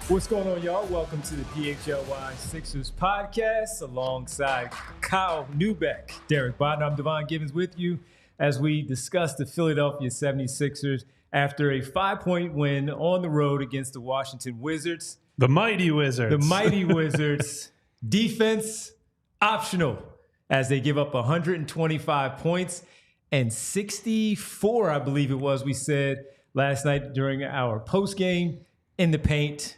What's going on, y'all? Welcome to the PHLY Sixers podcast alongside Kyle Neubeck, Derek Bodner. I'm Devon Givens with you as we discuss the Philadelphia 76ers after a 5-point win on the road against the Washington Wizards. The mighty Wizards. The mighty Wizards. Defense optional as they give up 125 points and 64, I believe it was, we said last night during our postgame in the paint.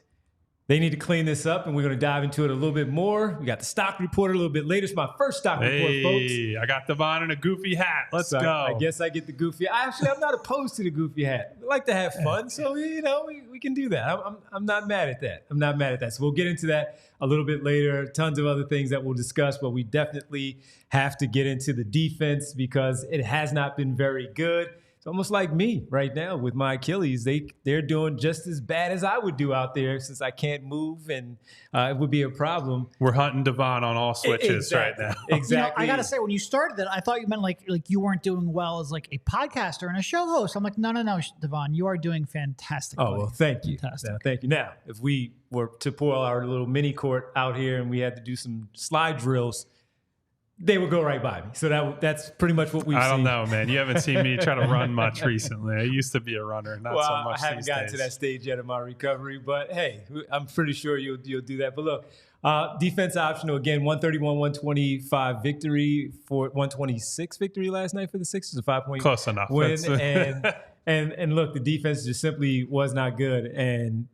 They need to clean this up, and we're going to dive into it a little bit more. We got the stock report a little bit later. It's my first stock report, folks. I got Devon in a goofy hat. Let's go. I guess I get the goofy. I'm not opposed to the goofy hat. I like to have fun, so we can do that. I'm not mad at that. I'm not mad at that. So we'll get into that a little bit later. Tons of other things that we'll discuss, but we definitely have to get into the defense because it has not been very good. It's almost like me right now with my Achilles. They're doing just as bad as I would do out there since I can't move, and it would be a problem. We're hunting Devon on all switches right now. Exactly. I gotta say, when you started that, I thought you meant like you weren't doing well as like a podcaster and a show host. I'm like, no, Devon, you are doing fantastic. Oh, well, thank you. Fantastic. Thank you. Now, if we were to pull our little mini court out here and we had to do some slide drills, they would go right by me. So that's pretty much what we've seen. I don't know, man. You haven't seen me try to run much recently. I used to be a runner, not so much I haven't these gotten days. to that stage yet of my recovery, but hey, I'm pretty sure you'll do that. But look, defense optional again, 131-125 victory for 126 victory last night for the Sixers, a 5-point Close enough. win. And look, the defense just simply was not good. And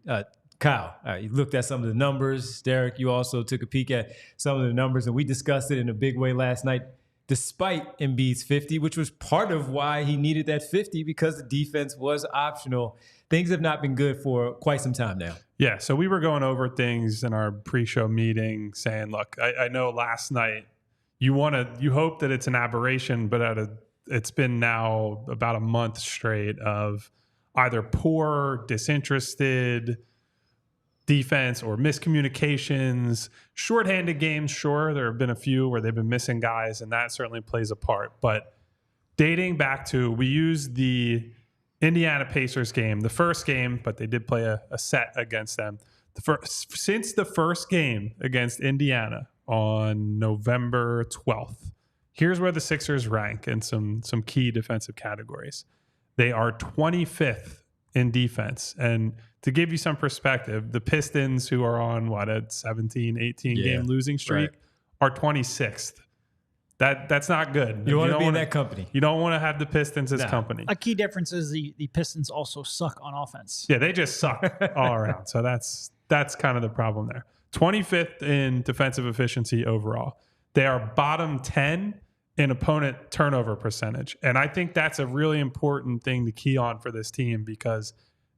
Kyle, you looked at some of the numbers. Derek, you also took a peek at some of the numbers, and we discussed it in a big way last night, despite Embiid's 50, which was part of why he needed that 50 because the defense was optional. Things have not been good for quite some time now. Yeah, so we were going over things in our pre-show meeting saying, look, I know last night you hope that it's an aberration, but it's been now about a month straight of either poor, disinterested defense or miscommunications, shorthanded games. Sure, there have been a few where they've been missing guys, and that certainly plays a part. But dating back to, we used the Indiana Pacers game, the first game, but they did play a set against them. Since the first game against Indiana on November 12th, here's where the Sixers rank in some key defensive categories. They are 25th in defense. And to give you some perspective, the Pistons, who are on a 17, 18 game losing streak, are 26th. That's not good. You don't want to be in that company. You don't want to have the Pistons as company. A key difference is the Pistons also suck on offense. Yeah, they just suck all around. So that's kind of the problem there. 25th in defensive efficiency overall. They are bottom 10 in opponent turnover percentage. And I think that's a really important thing to key on for this team because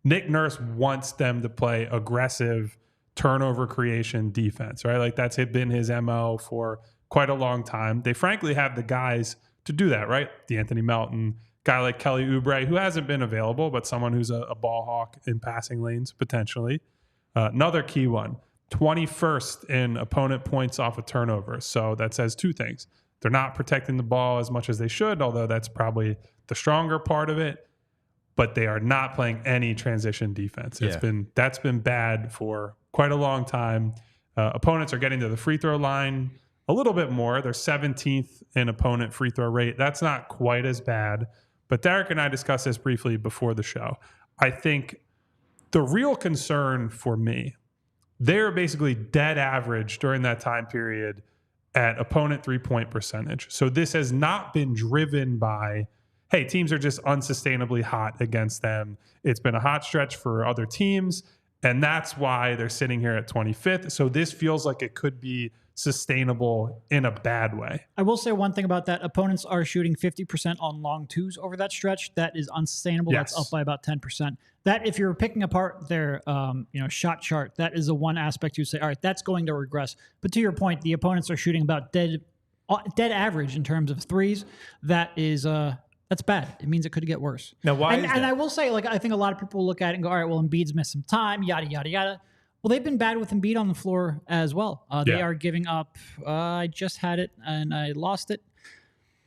Nick Nurse wants them to play aggressive turnover creation defense, right? Like that's been his MO for quite a long time. They frankly have the guys to do that, right? D'Anthony Melton, guy like Kelly Oubre, who hasn't been available, but someone who's a ball hawk in passing lanes potentially. Another key one, 21st in opponent points off of turnovers. So that says two things. They're not protecting the ball as much as they should, although that's probably the stronger part of it. But they are not playing any transition defense. That's been bad for quite a long time. Opponents are getting to the free throw line a little bit more. They're 17th in opponent free throw rate. That's not quite as bad. But Derek and I discussed this briefly before the show. I think the real concern for me, they're basically dead average during that time period at opponent 3-point percentage. So this has not been driven by, hey, teams are just unsustainably hot against them. It's been a hot stretch for other teams, and that's why they're sitting here at 25th. So this feels like it could be sustainable in a bad way. I will say one thing about that. Opponents are shooting 50% on long twos over that stretch. That is unsustainable. Yes. That's up by about 10%. That, if you're picking apart their shot chart, that is the one aspect you say, all right, that's going to regress. But to your point, the opponents are shooting about dead average in terms of threes. That is that's bad. It means it could get worse. Now, why is that? And I will say, I think a lot of people look at it and go, all right, well, Embiid's missed some time, yada, yada, yada. Well, they've been bad with Embiid on the floor as well. They are giving up. I just had it and I lost it.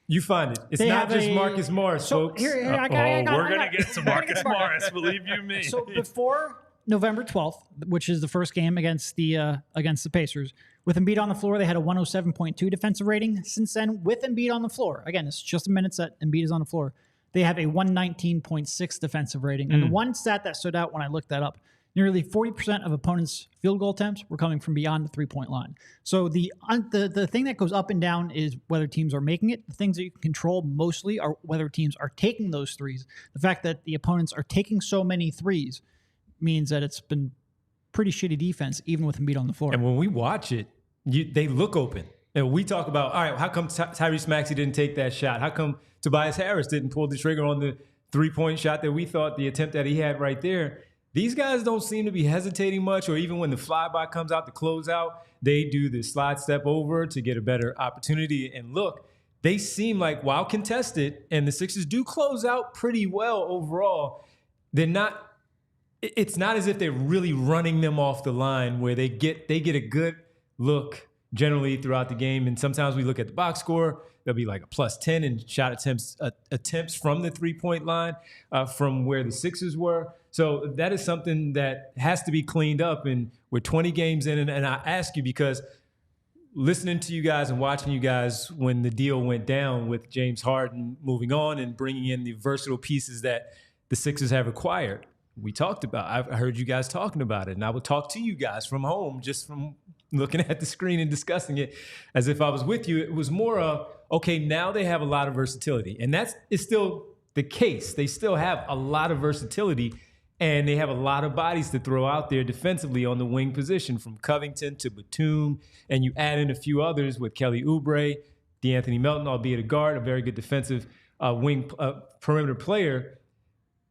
You find it. It's not just Marcus Morris, folks. We're going to get to Marcus Morris, believe you me. So before November 12th, which is the first game against the Pacers. With Embiid on the floor, they had a 107.2 defensive rating. Since then, with Embiid on the floor, again, it's just the minutes that Embiid is on the floor, they have a 119.6 defensive rating. And the one stat that stood out when I looked that up, nearly 40% of opponents' field goal attempts were coming from beyond the three-point line. So the thing that goes up and down is whether teams are making it. The things that you can control mostly are whether teams are taking those threes. The fact that the opponents are taking so many threes means that it's been pretty shitty defense, even with Embiid on the floor. And when we watch it, they look open. And we talk about, all right, how come Tyrese Maxey didn't take that shot? How come Tobias Harris didn't pull the trigger on the three-point shot that we thought, the attempt that he had right there? These guys don't seem to be hesitating much, or even when the flyby comes out to close out, they do the slide step over to get a better opportunity. And look, they seem like, while contested, and the Sixers do close out pretty well overall, it's not as if they're really running them off the line where they get a good look generally throughout the game. And sometimes we look at the box score, there'll be like a +10 in shot attempts from the three-point line from where the Sixers were. So that is something that has to be cleaned up. And we're 20 games in, and I ask you because listening to you guys and watching you guys when the deal went down with James Harden moving on and bringing in the versatile pieces that the Sixers have acquired, we talked about. I heard you guys talking about it, and I would talk to you guys from home, just from looking at the screen and discussing it as if I was with you. It was more of, okay, now they have a lot of versatility, and that is still the case. They still have a lot of versatility, and they have a lot of bodies to throw out there defensively on the wing position, from Covington to Batum, and you add in a few others with Kelly Oubre, DeAnthony Melton, albeit a guard, a very good defensive wing perimeter player.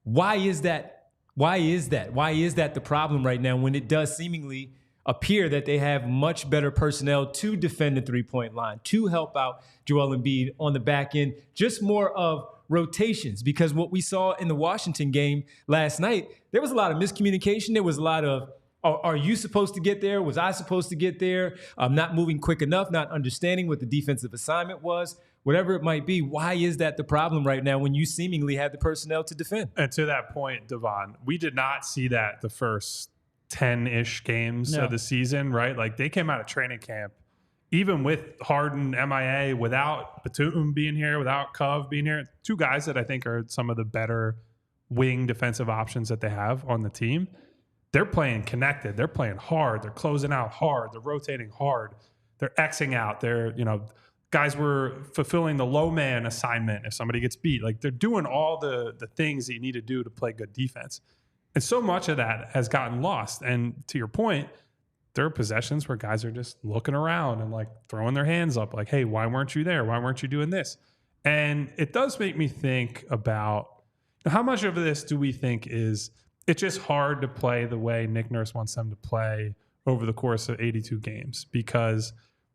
Why is that? Why is that? Why is that the problem right now when it does seemingly appear that they have much better personnel to defend the three-point line, to help out Joel Embiid on the back end, just more of rotations? Because what we saw in the Washington game last night, there was a lot of miscommunication. There was a lot of, are you supposed to get there? Was I supposed to get there? Not moving quick enough, not understanding what the defensive assignment was. Whatever it might be, why is that the problem right now when you seemingly have the personnel to defend? And to that point, Devon, we did not see that the first 10-ish games of the season, right? Like, they came out of training camp, even with Harden, MIA, without Batum being here, without Cov being here, two guys that I think are some of the better wing defensive options that they have on the team. They're playing connected. They're playing hard. They're closing out hard. They're rotating hard. They're Xing out. They're, guys were fulfilling the low man assignment if somebody gets beat. Like, they're doing all the things that you need to do to play good defense. And so much of that has gotten lost. And to your point, there are possessions where guys are just looking around and like throwing their hands up like, hey, why weren't you there? Why weren't you doing this? And it does make me think about how much of this do we think is it's just hard to play the way Nick Nurse wants them to play over the course of 82 games because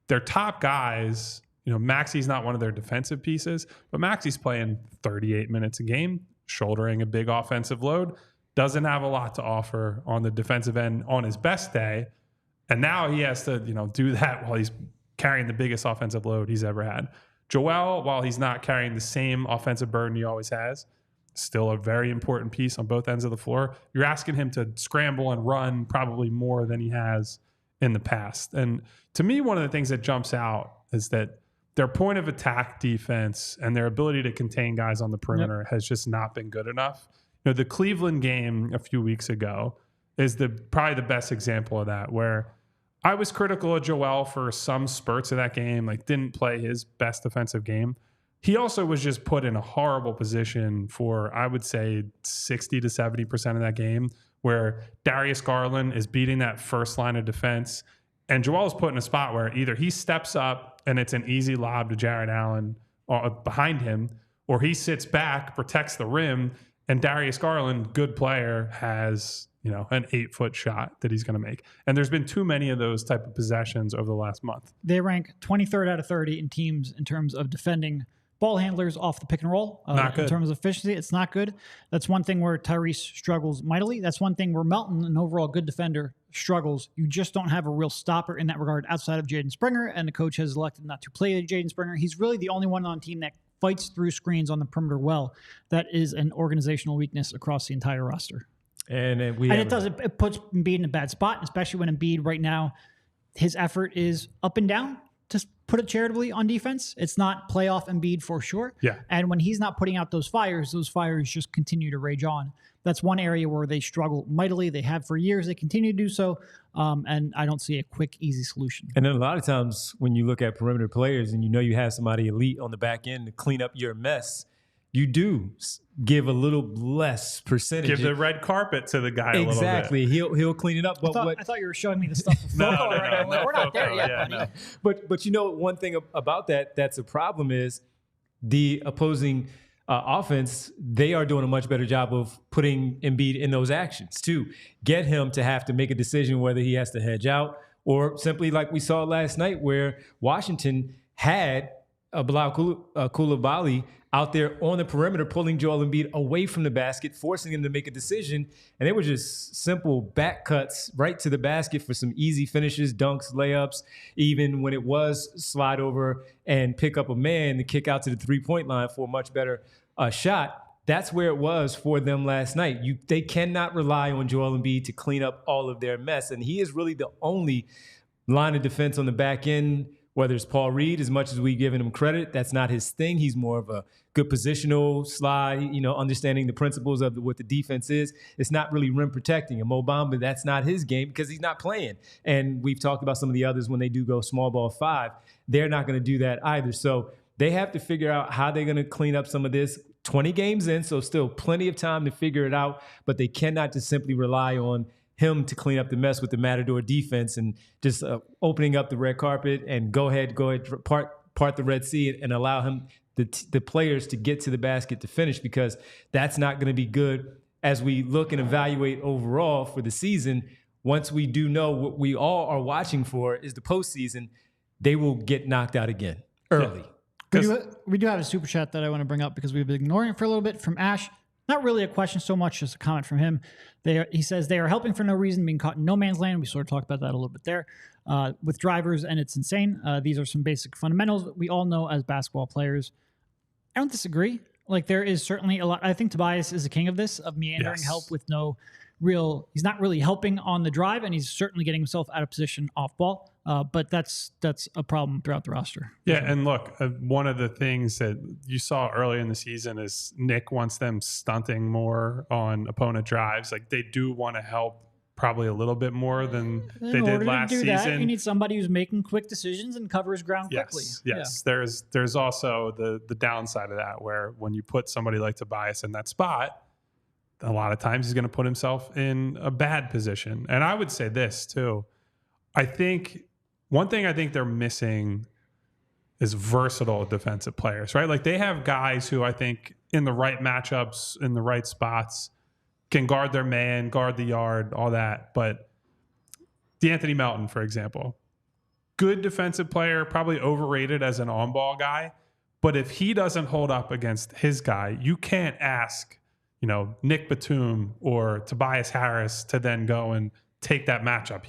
their top guys, Maxey's not one of their defensive pieces, but Maxey's playing 38 minutes a game, shouldering a big offensive load, doesn't have a lot to offer on the defensive end on his best day. And now he has to, do that while he's carrying the biggest offensive load he's ever had. Joel, while he's not carrying the same offensive burden he always has, still a very important piece on both ends of the floor. You're asking him to scramble and run probably more than he has in the past. And to me, one of the things that jumps out is that their point of attack defense and their ability to contain guys on the perimeter has just not been good enough. The Cleveland game a few weeks ago is probably the best example of that, where I was critical of Joel for some spurts of that game, like didn't play his best defensive game. He also was just put in a horrible position for, I would say, 60 to 70% of that game, where Darius Garland is beating that first line of defense. And Joel is put in a spot where either he steps up and it's an easy lob to Jarrett Allen behind him, or he sits back, protects the rim, and Darius Garland, good player, has an 8-foot shot that he's going to make. And there's been too many of those type of possessions over the last month. They rank 23rd out of 30 in teams in terms of defending ball handlers off the pick and roll. Not good. In terms of efficiency, it's not good. That's one thing where Tyrese struggles mightily. That's one thing where Melton, an overall good defender, struggles. You just don't have a real stopper in that regard outside of Jaden Springer, and the coach has elected not to play Jaden Springer. He's really the only one on team that fights through screens on the perimeter well. That is an organizational weakness across the entire roster. And then it puts Embiid in a bad spot, especially when Embiid right now, his effort is up and down. Just put it charitably on defense. It's not playoff Embiid for sure. Yeah. And when he's not putting out those fires just continue to rage on. That's one area where they struggle mightily. They have for years. They continue to do so. And I don't see a quick, easy solution. And then a lot of times when you look at perimeter players and you have somebody elite on the back end to clean up your mess, you do give a little less percentage. Give the red carpet to the guy a little bit. Exactly. He'll clean it up. But I thought you were showing me the stuff. No, we're not there yet. Yeah, no. But one thing about that's a problem is the opposing offense, they are doing a much better job of putting Embiid in those actions to get him to have to make a decision whether he has to hedge out or simply like we saw last night where Washington had Bilal Coulibaly out there on the perimeter, pulling Joel Embiid away from the basket, forcing him to make a decision. And they were just simple back cuts right to the basket for some easy finishes, dunks, layups, even when it was slide over and pick up a man to kick out to the three-point line for a much better shot. That's where it was for them last night. They cannot rely on Joel Embiid to clean up all of their mess. And he is really the only line of defense on the back end. Whether it's Paul Reed, as much as we've given him credit, that's not his thing. He's more of a good positional slide, understanding the principles of what the defense is. It's not really rim protecting. And Mo Bamba, that's not his game because he's not playing. And we've talked about some of the others when they do go small ball 5. They're not going to do that either. So they have to figure out how they're going to clean up some of this. 20 games in, so still plenty of time to figure it out. But they cannot just simply rely on him to clean up the mess with the Matador defense and just opening up the red carpet and go ahead, part the Red Sea and allow him, the players to get to the basket to finish, because that's not going to be good as we look and evaluate overall for the season. Once we do know what we all are watching for is the postseason, they will get knocked out again early. Yeah. We do have a super chat that I want to bring up because we've been ignoring it for a little bit from Ash. Not really a question so much as a comment from him. He says they are helping for no reason, being caught in no man's land. We sort of talked about that a little bit there with drivers, and it's insane. These are some basic fundamentals that we all know as basketball players. I don't disagree. Like, there is certainly a lot. I think Tobias is the king of this, of meandering help with no real. He's not really helping on the drive, and he's certainly getting himself out of position off ball. But that's a problem throughout the roster. Yeah, and look, one of the things that you saw early in the season is Nick wants them stunting more on opponent drives. Like, they do want to help probably a little bit more than they did last season. That, you need somebody who's making quick decisions and covers ground quickly. Yes. Yeah. There's also the downside of that, where when you put somebody like Tobias in that spot, a lot of times he's going to put himself in a bad position. And I would say this too. One thing I think they're missing is versatile defensive players, right? Like, they have guys who I think in the right matchups, in the right spots, can guard their man, guard the yard, all that. But DeAnthony Melton, for example, good defensive player, probably overrated as an on-ball guy. But if he doesn't hold up against his guy, you can't ask, Nick Batum or Tobias Harris to then go and take that matchup.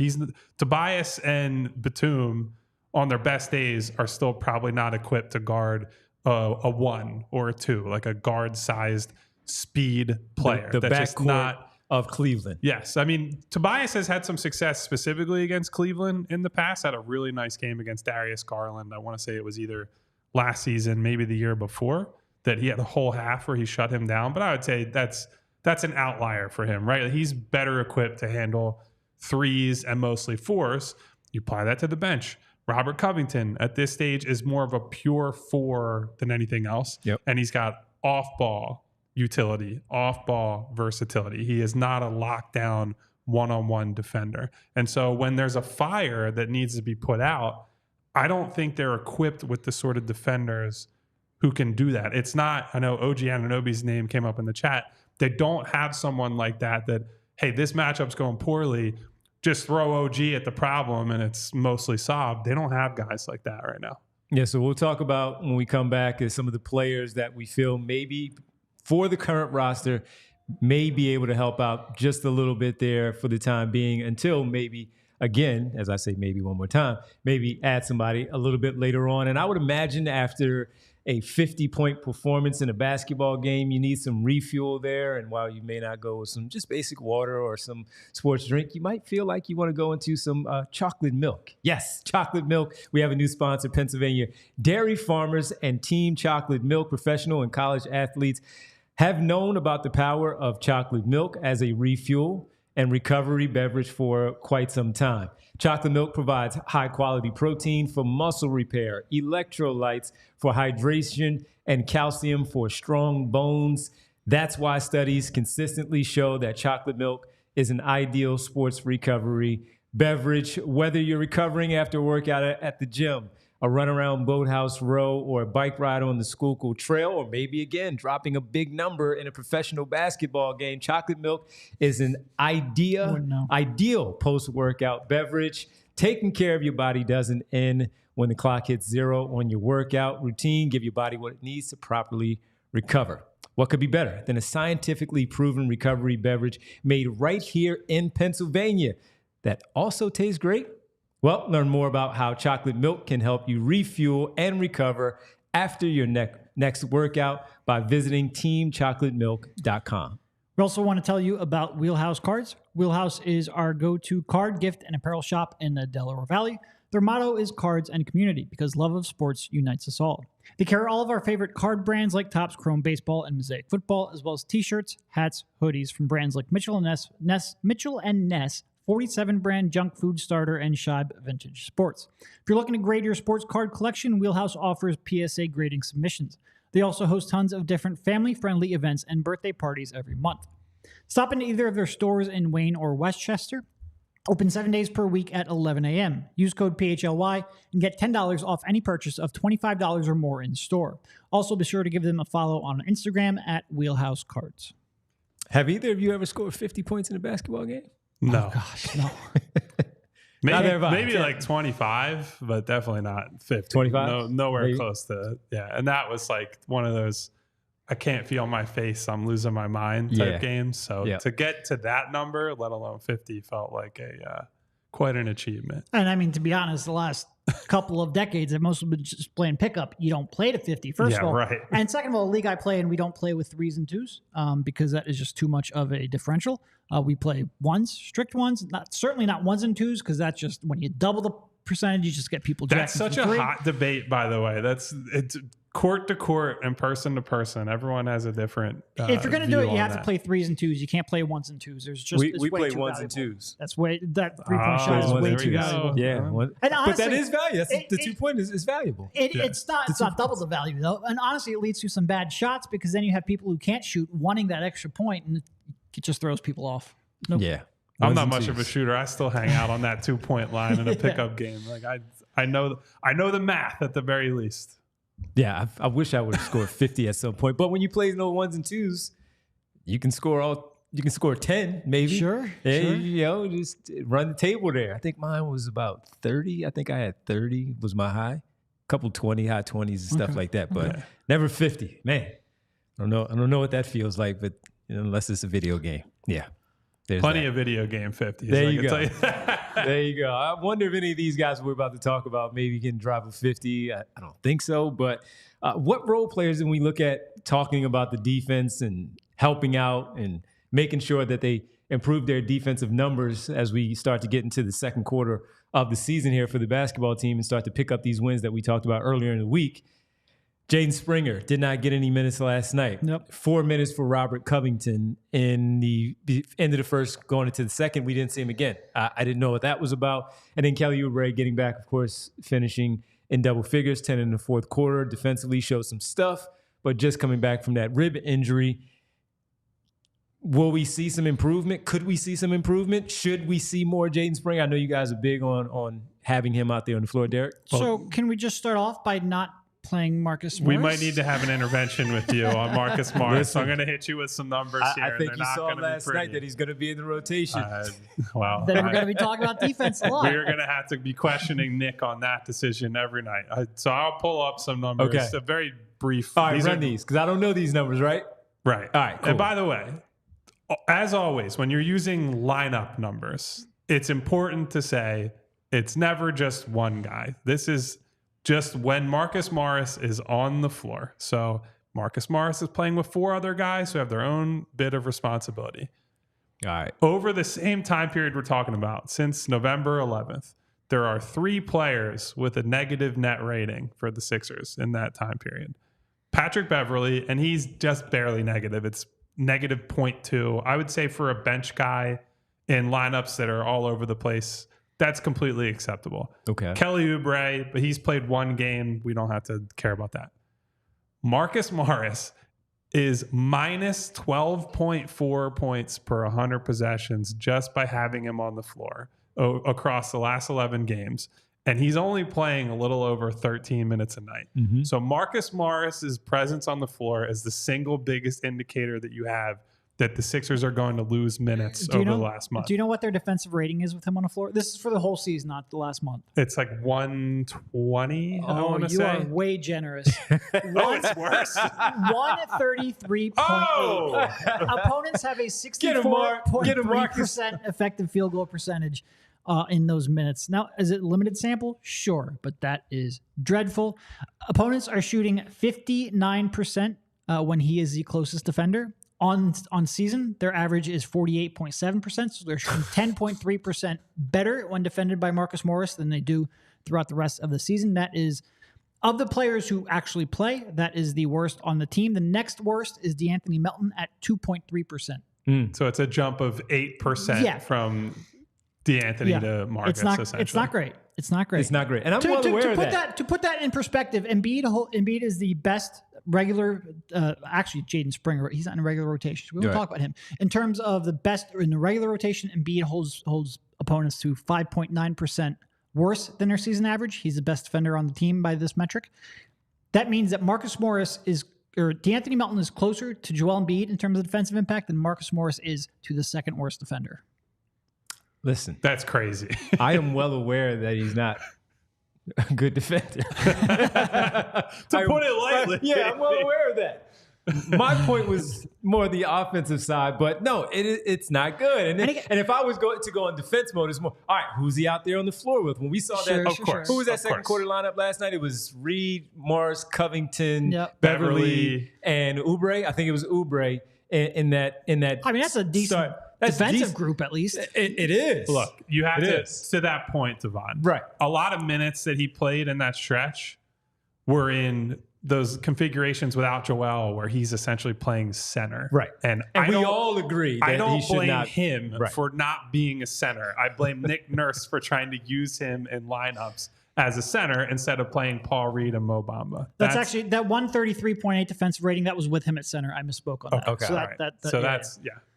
Tobias and Batum on their best days are still probably not equipped to guard a 1 or a 2, like a guard-sized speed player. The that's just not of Cleveland. Yes, I mean, Tobias has had some success specifically against Cleveland in the past. Had a really nice game against Darius Garland. I want to say it was either last season, maybe the year before, that he had a whole half where he shut him down. But I would say that's an outlier for him, right? He's better equipped to handle threes and mostly 4s. You apply that to the bench. Robert Covington at this stage is more of a pure 4 than anything else. Yep. And he's got off-ball utility, off-ball versatility. He is not a lockdown one-on-one defender. And so when there's a fire that needs to be put out, I don't think they're equipped with the sort of defenders who can do that. It's not, I know OG Anunoby's name came up in the chat. They don't have someone like that, hey, this matchup's going poorly, just throw OG at the problem and it's mostly solved. They don't have guys like that right now. Yeah, so we'll talk about when we come back is some of the players that we feel maybe for the current roster may be able to help out just a little bit there for the time being until maybe, again, as I say maybe one more time, maybe add somebody a little bit later on. And I would imagine after a 50-point performance in a basketball game, you need some refuel there. And while you may not go with some just basic water or some sports drink, you might feel like you want to go into some chocolate milk. Yes, chocolate milk. We have a new sponsor, Pennsylvania Dairy Farmers, and Team Chocolate Milk. Professional and college athletes have known about the power of chocolate milk as a refuel and recovery beverage for quite some time. Chocolate milk provides high-quality protein for muscle repair, electrolytes for hydration, and calcium for strong bones. That's why studies consistently show that chocolate milk is an ideal sports recovery beverage, whether you're recovering after a workout at the gym, a run around Boathouse Row, or a bike ride on the Schuylkill Trail, or maybe, again, dropping a big number in a professional basketball game. Chocolate milk is an ideal post-workout beverage. Taking care of your body doesn't end when the clock hits zero on your workout routine. Give your body what it needs to properly recover. What could be better than a scientifically proven recovery beverage made right here in Pennsylvania that also tastes great? Well, learn more about how chocolate milk can help you refuel and recover after your next workout by visiting teamchocolatemilk.com. We also want to tell you about Wheelhouse Cards. Wheelhouse is our go-to card, gift, and apparel shop in the Delaware Valley. Their motto is cards and community, because love of sports unites us all. They carry all of our favorite card brands like Topps, Chrome Baseball, and Mosaic Football, as well as t-shirts, hats, hoodies from brands like Mitchell and Ness, 47 brand junk food starter, and Scheib Vintage Sports. If you're looking to grade your sports card collection, Wheelhouse offers PSA grading submissions. They also host tons of different family-friendly events and birthday parties every month. Stop into either of their stores in Wayne or Westchester. Open 7 days per week at 11 a.m. Use code PHLY and get $10 off any purchase of $25 or more in store. Also, be sure to give them a follow on Instagram at Wheelhouse Cards. Have either of you ever scored 50 points in a basketball game? No. Oh, gosh, no. maybe like 25, but definitely not 50. 25? No, nowhere Maybe. close to, yeah. And that was like one of those, I can't feel my face, I'm losing my mind type games. So to get to that number, let alone 50, felt like quite an achievement. And I mean, to be honest, the last couple of decades, I've mostly been just playing pickup. You don't play to 50, first of all. Right. And second of all, the league I play in, we don't play with 3s and 2s because that is just too much of a differential. We play 1s, strict 1s, certainly not 1s and 2s, because that's just when you double the percentage, you just get people That's jacking such for a 3. hot debate, by the way. It's court to court and person to person. Everyone has a different if you're going to do it, you have that. to play 3s and 2s. You can't play 1s and 2s. There's just We it's way play too 1s and valuable. 2s. That's that 3-point shot is there way we too go. valuable. Yeah, And but honestly, that is value. That's the 2 point is valuable. It's not double the value though, and honestly, it leads to some bad shots because then you have people who can't shoot wanting that extra point, and it just throws people off. Nope. Yeah, I'm 1s not and much 2s. of a shooter. I still hang out on that 2-point line in a pickup game. Like I know the math at the very least. Yeah, I wish I would have scored 50 at some point. But when you play no 1s and 2s, you can score 10 maybe. Sure. Yeah, sure. you know, just run the table there. I think mine was about 30. I think I had 30 was my high. Couple 20, high 20s and stuff like that, but never 50. Man, I don't know what that feels like, but unless it's a video game. Yeah. There's Plenty that. of video game 50s. There I you can go. tell you. There you go. I wonder if any of these guys we're about to talk about maybe can drive a 50. I don't think so. But what role players, when we look at talking about the defense and helping out and making sure that they improve their defensive numbers as we start to get into the second quarter of the season here for the basketball team and start to pick up these wins that we talked about earlier in the week. Jaden Springer did not get any minutes last night. Nope. 4 minutes for Robert Covington in the end of the first, going into the second. We didn't see him again. I didn't know what that was about. And then Kelly Oubre getting back, of course, finishing in double figures, 10 in the fourth quarter. Defensively showed some stuff, but just coming back from that rib injury. Will we see some improvement? Could we see some improvement? Should we see more Jaden Springer? I know you guys are big on having him out there on the floor, Derek. So can we just start off by not playing Marcus Morris? We might need to have an intervention with you on Marcus Morris. So I'm going to hit you with some numbers here. I think and you they're saw not gonna last be pretty. night that he's going to be in the rotation. Well, Then we're going to be talking about defense a lot. we're going to have to be questioning Nick on that decision every night. So I'll pull up some numbers. Okay. A very brief. All right, run these because I don't know these numbers, right? Right. All right, cool. And by the way, as always, when you're using lineup numbers, it's important to say it's never just one guy. This is just when Marcus Morris is on the floor. So Marcus Morris is playing with 4 other guys who have their own bit of responsibility. All right. Over the same time period we're talking about, since November 11th, there are 3 players with a negative net rating for the Sixers in that time period. Patrick Beverley, and he's just barely negative. It's negative 0.2. I would say for a bench guy in lineups that are all over the place, that's completely acceptable. Okay. Kelly Oubre, but he's played 1 game. We don't have to care about that. Marcus Morris is minus 12.4 points per 100 possessions just by having him on the floor across the last 11 games. And he's only playing a little over 13 minutes a night. Mm-hmm. So Marcus Morris's presence on the floor is the single biggest indicator that you have that the Sixers are going to lose minutes over the last month. Do you know what their defensive rating is with him on the floor? This is for the whole season, not the last month. It's like 120, I want to say. You are way generous. It's worse. 133.8. Oh! Opponents have a 64.3% effective field goal percentage in those minutes. Now, is it a limited sample? Sure, but that is dreadful. Opponents are shooting 59% when he is the closest defender. On season, their average is 48.7%, so they're shooting 10.3% better when defended by Marcus Morris than they do throughout the rest of the season. That is, of the players who actually play, that is the worst on the team. The next worst is DeAnthony Melton at 2.3%. So it's a jump of 8% from DeAnthony to Marcus, essentially. It's not great. It's not great. It's not great. And I'm well aware of that. To put that in perspective, Embiid is the best regular, actually Jaden Springer, he's not in a regular rotation. So we won't talk about him. In terms of the best in the regular rotation, Embiid holds opponents to 5.9% worse than their season average. He's the best defender on the team by this metric. That means that DeAnthony Melton is closer to Joel Embiid in terms of defensive impact than Marcus Morris is to the second worst defender. Listen, that's crazy. I am well aware that he's not a good defender. To put it lightly. Yeah, I'm well aware of that. My point was more the offensive side, but no, it's not good. And if I was going to go in defense mode, it's more, all right, who's he out there on the floor with? When we saw who was that second quarter lineup last night? It was Reed, Morris, Covington, Beverly, and Oubre. I think it was Oubre in that. I mean, that's a decent defensive group, at least. It is. Look, you have to that point, Devon. Right. A lot of minutes that he played in that stretch were in those configurations without Joel, where he's essentially playing center. Right. And we all agree that I don't he should blame not, him for not being a center. I blame Nick Nurse for trying to use him in lineups as a center instead of playing Paul Reed and Mo Bamba. That's actually that 133.8 defensive rating. That was with him at center. I misspoke on that. Okay. So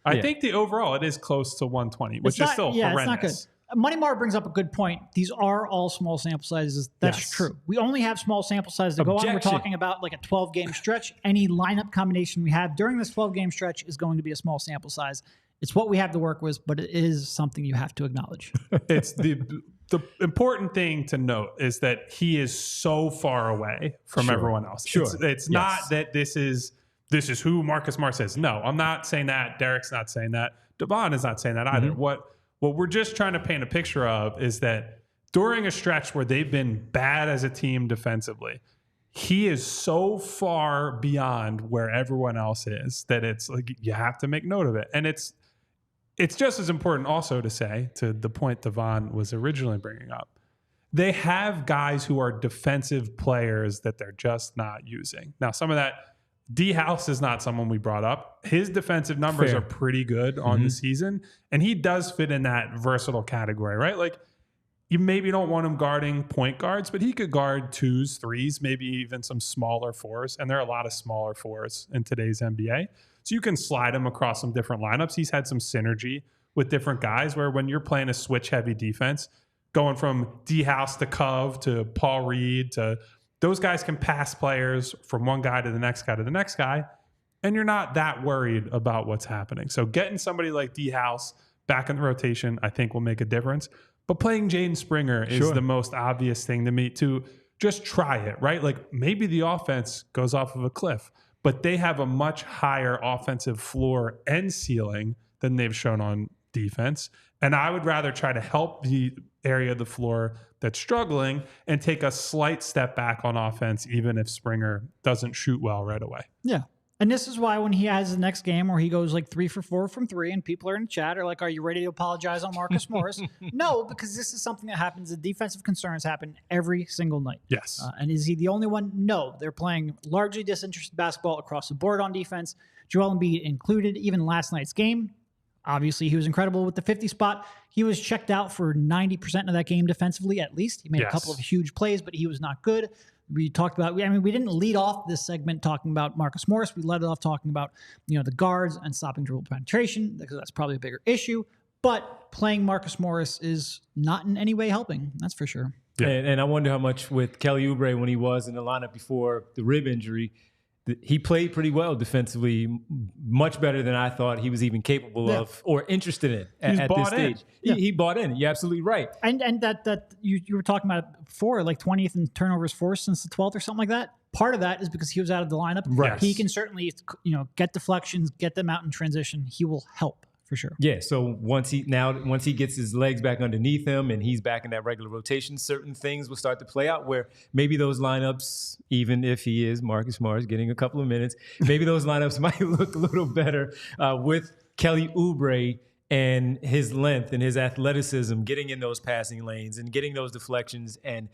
I think the overall it is close to 120, which is still horrendous. It's not good. Money Mar brings up a good point. These are all small sample sizes. That's true. We only have small sample sizes to go on. We're talking about like a 12-game stretch. Any lineup combination we have during this 12-game stretch is going to be a small sample size. It's what we have to work with, but it is something you have to acknowledge. It's the important thing to note is that he is so far away from everyone else. It's not that this is who Marcus Morris is. No, I'm not saying that. Derek's not saying that. Devon is not saying that either. Mm-hmm. What we're just trying to paint a picture of is that during a stretch where they've been bad as a team defensively, he is so far beyond where everyone else is that it's like you have to make note of it. And it's just as important also to say, to the point Devon was originally bringing up, they have guys who are defensive players that they're just not using. Now, some of that, D House is not someone we brought up. His defensive numbers are pretty good on the season, and he does fit in that versatile category, right? Like, you maybe don't want him guarding point guards, but he could guard 2s, 3s, maybe even some smaller 4s, and there are a lot of smaller 4s in today's NBA. So you can slide him across some different lineups. He's had some synergy with different guys where when you're playing a switch-heavy defense, going from D House to Cove to Paul Reed to those guys can pass players from one guy to the next guy to the next guy, and you're not that worried about what's happening. So getting somebody like D House back in the rotation, I think will make a difference. But playing Jaden Springer is the most obvious thing to me to just try it, right? Like maybe the offense goes off of a cliff, but they have a much higher offensive floor and ceiling than they've shown on defense. And I would rather try to help the area of the floor that's struggling and take a slight step back on offense, even if Springer doesn't shoot well right away. Yeah. And this is why when he has the next game where he goes like 3 for 4 from 3 and people are in the chat are like, are you ready to apologize on Marcus Morris? No, because this is something that happens. The defensive concerns happen every single night. Yes. And is he the only one? No. They're playing largely disinterested basketball across the board on defense, Joel Embiid included. Even last night's game, obviously he was incredible with the 50 spot. He was checked out for 90% of that game defensively at least. He made a couple of huge plays, but he was not good. We talked about, we didn't lead off this segment talking about Marcus Morris. We led it off talking about, the guards and stopping dribble penetration, because that's probably a bigger issue. But playing Marcus Morris is not in any way helping. That's for sure. Yeah. And I wonder how much with Kelly Oubre when he was in the lineup before the rib injury, he played pretty well defensively, much better than I thought he was even capable of or interested in at this stage. He bought in. You're absolutely right. And that you were talking about it before, like 20th in turnovers forced since the 12th or something like that. Part of that is because he was out of the lineup. Right. He can certainly, get deflections, get them out in transition. He will help. For sure. Yeah. So once he gets his legs back underneath him and he's back in that regular rotation, certain things will start to play out where maybe those lineups, even if he is Marcus Morris getting a couple of minutes, maybe those lineups might look a little better with Kelly Oubre and his length and his athleticism, getting in those passing lanes and getting those deflections and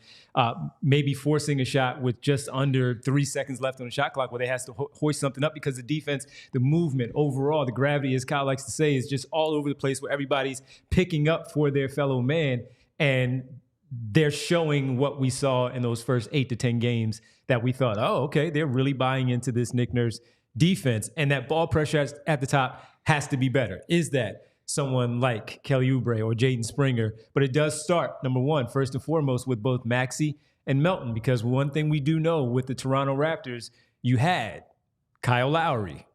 maybe forcing a shot with just under 3 seconds left on the shot clock where they has to hoist something up because the defense, the movement overall, the gravity, as Kyle likes to say, is just all over the place where everybody's picking up for their fellow man. And they're showing what we saw in those first 8 to 10 games that we thought, oh, okay, they're really buying into this Nick Nurse defense. And that ball pressure at the top has to be better. Is that someone like Kelly Oubre or Jaden Springer? But it does start, number one, first and foremost, with both Maxey and Melton, because one thing we do know with the Toronto Raptors, you had Kyle Lowry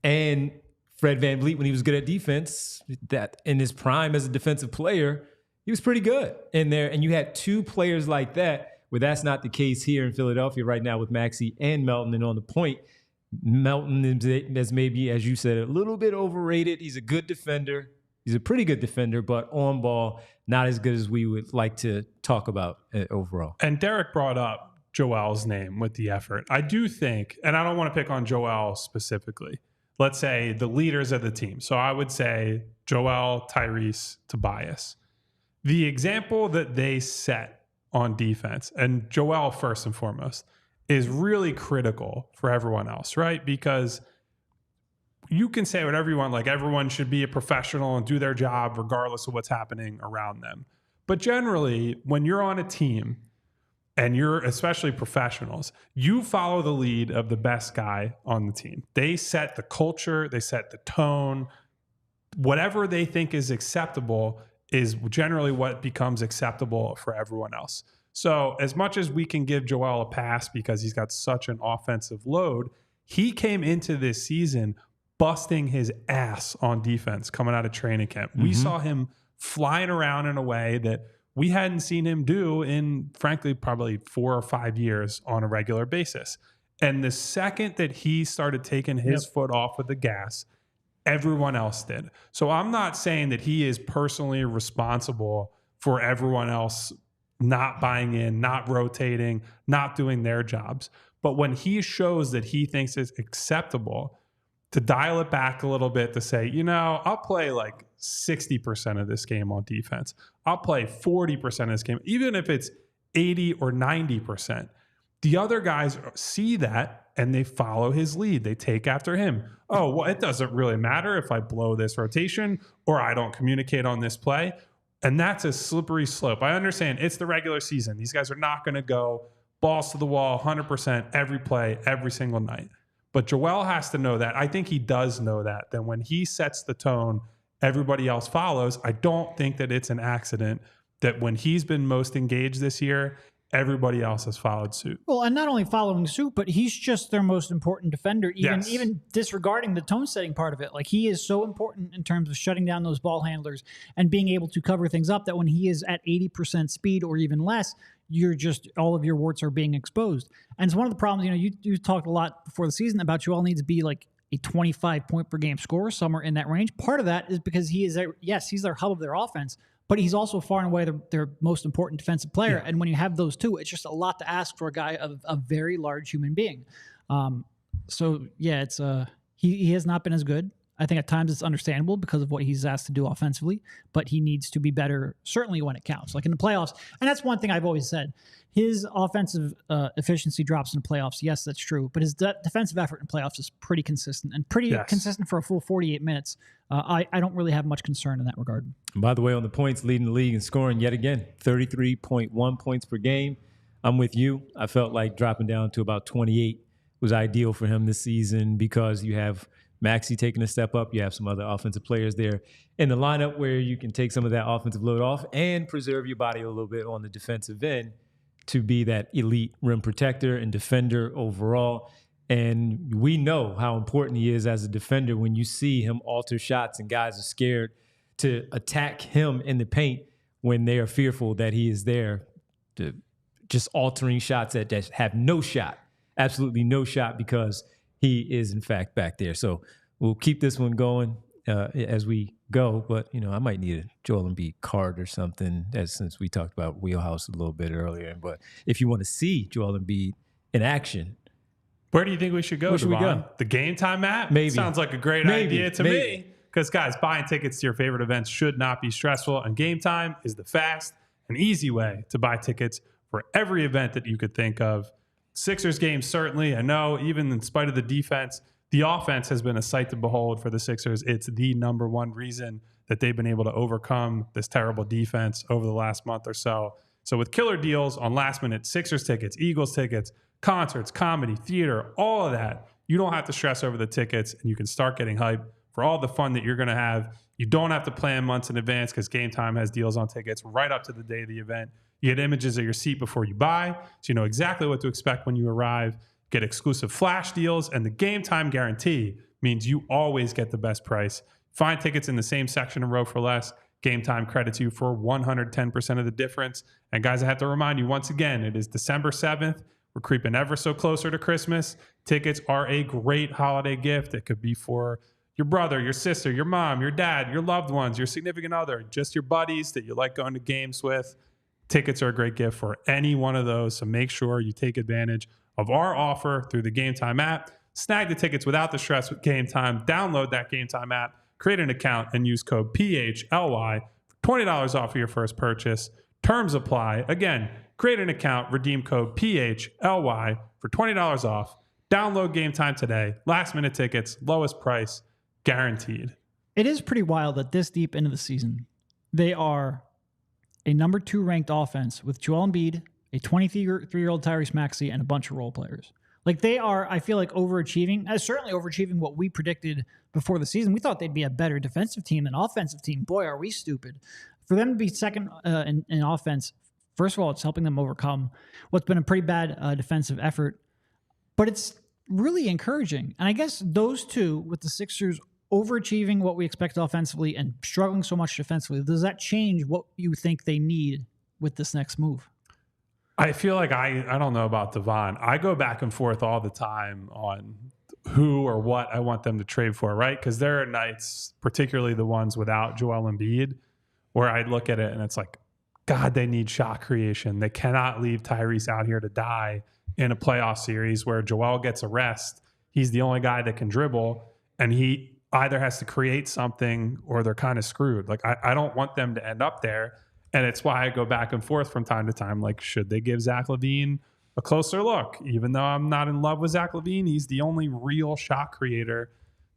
and Fred VanVleet when he was good at defense, that in his prime as a defensive player, he was pretty good in there. And you had two players like that, where that's not the case here in Philadelphia right now with Maxey and Melton. And on the point, Melton is maybe, as you said, a little bit overrated. He's a good defender. He's a pretty good defender, but on ball, not as good as we would like to talk about overall. And Derek brought up Joel's name with the effort. I do think, and I don't want to pick on Joel specifically, let's say the leaders of the team. So I would say Joel, Tyrese, Tobias. The example that they set on defense, and Joel first and foremost, is really critical for everyone else, right? Because you can say whatever you want, like everyone should be a professional and do their job regardless of what's happening around them. But generally, when you're on a team and you're especially professionals, you follow the lead of the best guy on the team. They set the culture, they set the tone. Whatever they think is acceptable is generally what becomes acceptable for everyone else. So as much as we can give Joel a pass because he's got such an offensive load, he came into this season busting his ass on defense coming out of training camp. We saw him flying around in a way that we hadn't seen him do in, frankly, probably 4 or 5 years on a regular basis. And the second that he started taking his foot off of the gas, everyone else did. So I'm not saying that he is personally responsible for everyone else not buying in, not rotating, not doing their jobs. But when he shows that he thinks it's acceptable to dial it back a little bit, to say, I'll play like 60% of this game on defense. I'll play 40% of this game, even if it's 80 or 90%. The other guys see that and they follow his lead. They take after him. Oh, well, it doesn't really matter if I blow this rotation or I don't communicate on this play. And that's a slippery slope. I understand it's the regular season. These guys are not going to go balls to the wall 100% every play, every single night. But Joel has to know that. I think he does know that. Then when he sets the tone, everybody else follows. I don't think that it's an accident that when he's been most engaged this year, everybody else has followed suit. Well, and not only following suit, but he's just their most important defender, even disregarding the tone setting part of it. Like, he is so important in terms of shutting down those ball handlers and being able to cover things up that when he is at 80% speed or even less, you're just, all of your warts are being exposed. And it's one of the problems, you talked a lot before the season about Joel needs to be like a 25 point per game scorer, somewhere in that range. Part of that is because he's their hub of their offense, but he's also far and away their most important defensive player. Yeah. And when you have those two, it's just a lot to ask for a guy of a very large human being. He has not been as good. I think at times it's understandable because of what he's asked to do offensively, but he needs to be better, certainly when it counts, like in the playoffs. And that's one thing I've always said. His offensive efficiency drops in the playoffs. Yes, that's true. But his defensive effort in playoffs is pretty consistent and pretty consistent for a full 48 minutes. I don't really have much concern in that regard. And by the way, on the points, leading the league in scoring yet again, 33.1 points per game. I'm with you. I felt like dropping down to about 28 was ideal for him this season because you have Maxey taking a step up. You have some other offensive players there in the lineup where you can take some of that offensive load off and preserve your body a little bit on the defensive end to be that elite rim protector and defender overall. And we know how important he is as a defender when you see him alter shots and guys are scared to attack him in the paint when they are fearful that he is there, to just altering shots that have no shot, absolutely no shot, because he is, in fact, back there. So we'll keep this one going as we go. But, I might need a Joel Embiid card or something, since we talked about Wheelhouse a little bit earlier. But if you want to see Joel Embiid in action. Where do you think we should go, Where should we go? The Game Time app? Maybe. Sounds like a great idea to me. Because, guys, buying tickets to your favorite events should not be stressful. And Game Time is the fast and easy way to buy tickets for every event that you could think of. Sixers game, certainly. I know, even in spite of the defense, the offense has been a sight to behold for the Sixers. It's the number one reason that they've been able to overcome this terrible defense over the last month or so. So with killer deals on last-minute Sixers tickets, Eagles tickets, concerts, comedy, theater, all of that, you don't have to stress over the tickets, and you can start getting hyped for all the fun that you're going to have. You don't have to plan months in advance because Game Time has deals on tickets right up to the day of the event. You get images of your seat before you buy, so you know exactly what to expect when you arrive. Get exclusive flash deals, and the Game Time guarantee means you always get the best price. Find tickets in the same section and row for less. Game Time credits you for 110% of the difference. And guys, I have to remind you once again, it is December 7th. We're creeping ever so closer to Christmas. Tickets are a great holiday gift. It could be for your brother, your sister, your mom, your dad, your loved ones, your significant other, just your buddies that you like going to games with. Tickets are a great gift for any one of those, so make sure you take advantage of our offer through the Game Time app. Snag the tickets without the stress with Game Time. Download that Game Time app, create an account, and use code PHLY for $20 off of your first purchase. Terms apply. Again, create an account, redeem code PHLY for $20 off. Download Game Time today. Last minute tickets, lowest price, guaranteed. It is pretty wild that this deep into the season, they are a number 2 ranked offense with Joel Embiid, a 23-year-old Tyrese Maxey, and a bunch of role players. Like, they are, I feel like, overachieving, certainly overachieving what we predicted before the season. We thought they'd be a better defensive team than offensive team. Boy, are we stupid. For them to be second in offense, first of all, it's helping them overcome what's been a pretty bad defensive effort. But it's really encouraging. And I guess those two, with the Sixers overachieving what we expect offensively and struggling so much defensively, does that change what you think they need with this next move? I feel like I don't know about Devon. I go back and forth all the time on who or what I want them to trade for, right? Because there are nights, particularly the ones without Joel Embiid, where I look at it and it's like, God, they need shot creation. They cannot leave Tyrese out here to die in a playoff series where Joel gets a rest. He's the only guy that can dribble, and he either has to create something or they're kind of screwed. Like, I don't want them to end up there. And it's why I go back and forth from time to time. Like, should they give Zach LaVine a closer look? Even though I'm not in love with Zach LaVine, he's the only real shot creator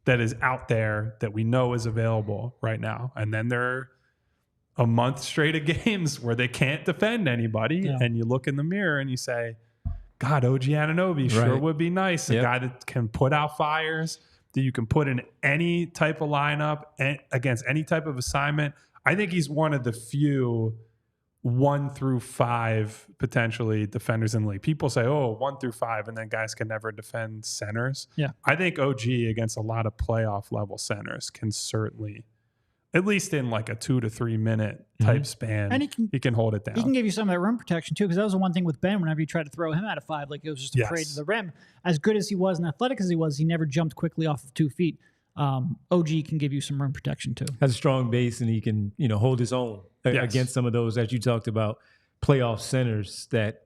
that is out there that we know is available right now. And then there are a month straight of games where they can't defend anybody. Yeah. And you look in the mirror and you say, God, OG Anunoby sure would be nice. A guy that can put out fires, that you can put in any type of lineup against any type of assignment. I think he's one of the few 1 through 5 potentially defenders in the league. People say, 1 through 5, and then guys can never defend centers. Yeah. I think OG against a lot of playoff level centers can certainly at least in like a 2 to 3 minute type span. And he can hold it down. He can give you some of that rim protection too, because that was the one thing with Ben. Whenever you tried to throw him out of 5, like it was just a parade to the rim. As good as he was and athletic as he was, he never jumped quickly off of 2 feet. OG can give you some rim protection too. Has a strong base, and he can hold his own against some of those that you talked about, playoff centers that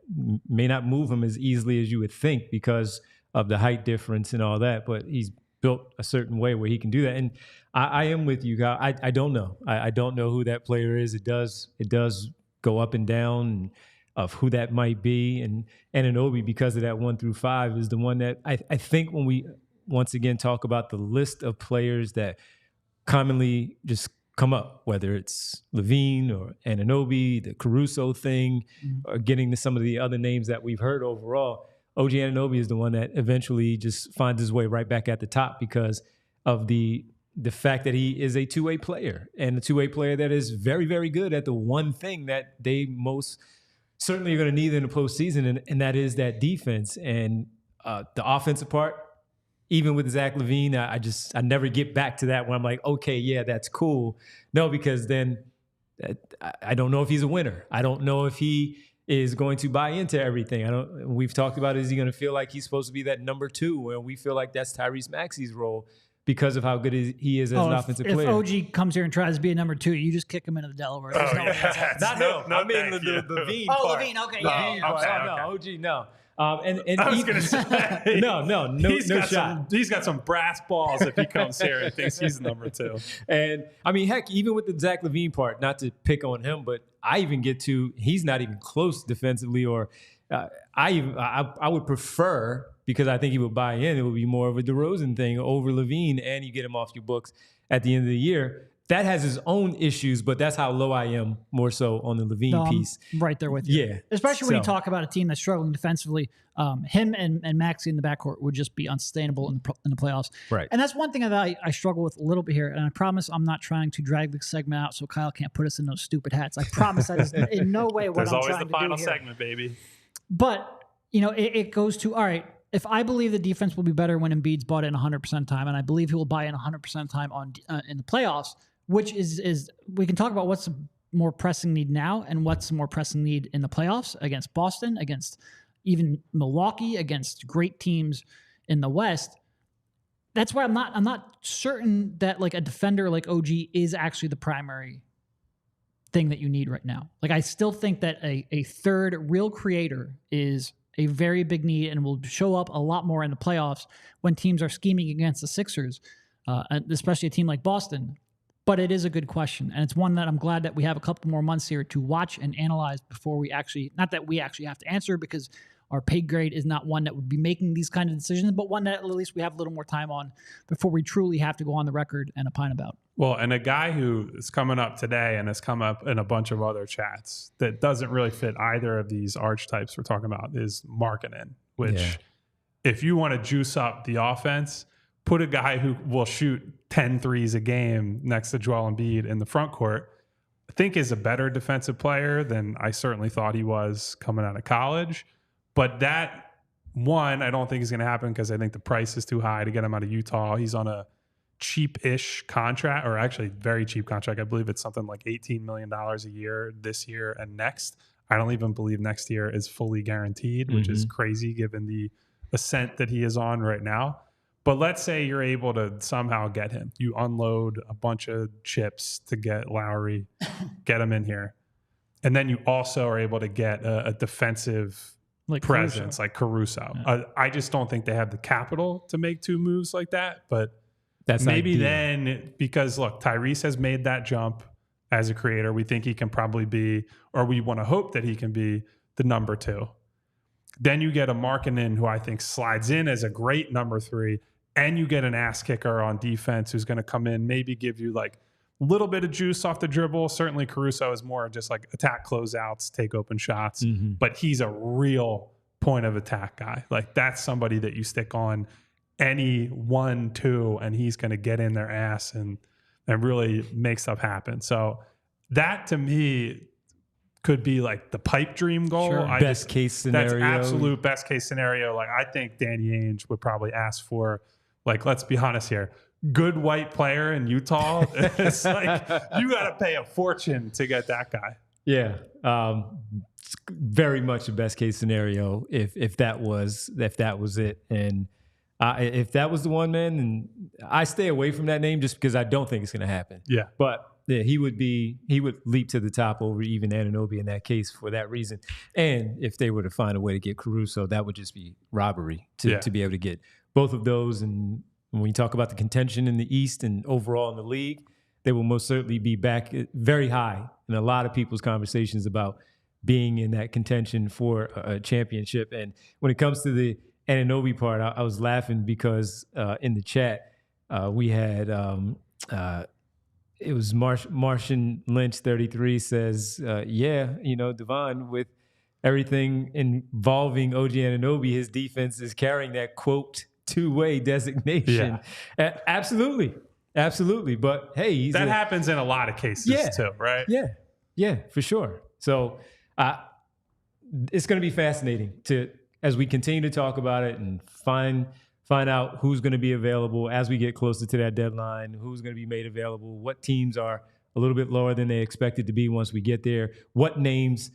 may not move him as easily as you would think because of the height difference and all that. But he's built a certain way where he can do that. And I am with you, Kyle. I don't know. I don't know who that player is. It does go up and down of who that might be. And Anunoby, because of that 1 through 5, is the one that I think when we once again talk about the list of players that commonly just come up, whether it's LaVine or Anunoby, the Caruso thing, or getting to some of the other names that we've heard overall, OG Anunoby is the one that eventually just finds his way right back at the top because of the fact that he is a two-way player, and a two-way player that is very, very good at the one thing that they most certainly are going to need in the postseason, and that is that defense. And the offensive part, even with Zach LaVine, I never get back to that when I'm like, okay, yeah, that's cool. No, because then I don't know if he's a winner. I don't know if he is going to buy into everything. We've talked about, is he going to feel like he's supposed to be that number 2, where we feel like that's Tyrese Maxey's role because of how good he is as an offensive player. If OG comes here and tries to be a number 2, you just kick him into the Delaware. Not him. I mean the LaVine part. Oh, LaVine, okay. No, OG, no. And I was going to say, no shot. He's got some brass balls if he comes here and thinks he's number 2. And I mean, heck, even with the Zach LaVine part, not to pick on him, but I even get to he's not even close defensively, or I would prefer, because I think he would buy in, it would be more of a DeRozan thing over LaVine, and you get him off your books at the end of the year. That has his own issues, but that's how low I am more so on the LaVine piece. I'm right there with you. Yeah. Especially when you talk about a team that's struggling defensively. Him and Maxey in the backcourt would just be unsustainable in the playoffs. Right. And that's one thing that I struggle with a little bit here. And I promise I'm not trying to drag the segment out so Kyle can't put us in those stupid hats. I promise that is in no way what I'm trying to do. There's always the final segment, baby. But, it goes to, all right, if I believe the defense will be better when Embiid's bought in 100% time, and I believe he will buy in 100% time in the playoffs, which is we can talk about what's a more pressing need now and what's a more pressing need in the playoffs against Boston, against even Milwaukee, against great teams in the West. That's why I'm not certain that like a defender like OG is actually the primary thing that you need right now. Like I still think that a third real creator is a very big need and will show up a lot more in the playoffs when teams are scheming against the Sixers, especially a team like Boston. But it is a good question, and it's one that I'm glad that we have a couple more months here to watch and analyze before we actually, not that we actually have to answer, because our pay grade is not one that would be making these kind of decisions, but one that at least we have a little more time on before we truly have to go on the record and opine about. Well, and a guy who is coming up today and has come up in a bunch of other chats that doesn't really fit either of these archetypes we're talking about is Markkanen, which if you want to juice up the offense, put a guy who will shoot 10 threes a game next to Joel Embiid in the front court, I think is a better defensive player than I certainly thought he was coming out of college. But that one, I don't think is going to happen because I think the price is too high to get him out of Utah. He's on a cheap-ish contract, or actually very cheap contract. I believe it's something like $18 million a year this year and next. I don't even believe next year is fully guaranteed, which is crazy given the ascent that he is on right now. But let's say you're able to somehow get him. You unload a bunch of chips to get Lowry, get him in here. And then you also are able to get a defensive presence like Caruso. Yeah. I just don't think they have the capital to make 2 moves like that. But that's maybe ideal. Then, because look, Tyrese has made that jump as a creator. We think he can probably be, or we want to hope that he can be, the number 2. Then you get a Markkanen who I think slides in as a great number 3, and you get an ass kicker on defense who's going to come in, maybe give you like a little bit of juice off the dribble. Certainly Caruso is more just like attack closeouts, take open shots, but he's a real point of attack guy. Like that's somebody that you stick on any 1-2 and he's going to get in their ass and really make stuff happen. So that to me could be like the pipe dream goal. Sure. Best case scenario. That's absolute best case scenario. Like I think Danny Ainge would probably ask for, like, let's be honest here, good white player in Utah. It's like you got to pay a fortune to get that guy. Yeah, it's very much the best case scenario if that was it, and if that was the one, man, and I stay away from that name just because I don't think it's going to happen. Yeah, but yeah, he would leap to the top over even Anunoby in that case for that reason. And if they were to find a way to get Caruso, that would just be robbery to be able to get both of those. And when you talk about the contention in the East and overall in the league, they will most certainly be back very high in a lot of people's conversations about being in that contention for a championship. And when it comes to the Anunoby part, I was laughing because in the chat we had it was Martian Lynch 33 says, Devon, with everything involving OG Anunoby, his defense is carrying that quote two-way designation. Yeah. Absolutely. But hey, that happens in a lot of cases too, right? Yeah, for sure. So it's going to be fascinating as we continue to talk about it and find out who's going to be available as we get closer to that deadline, who's going to be made available, what teams are a little bit lower than they expected to be once we get there, what names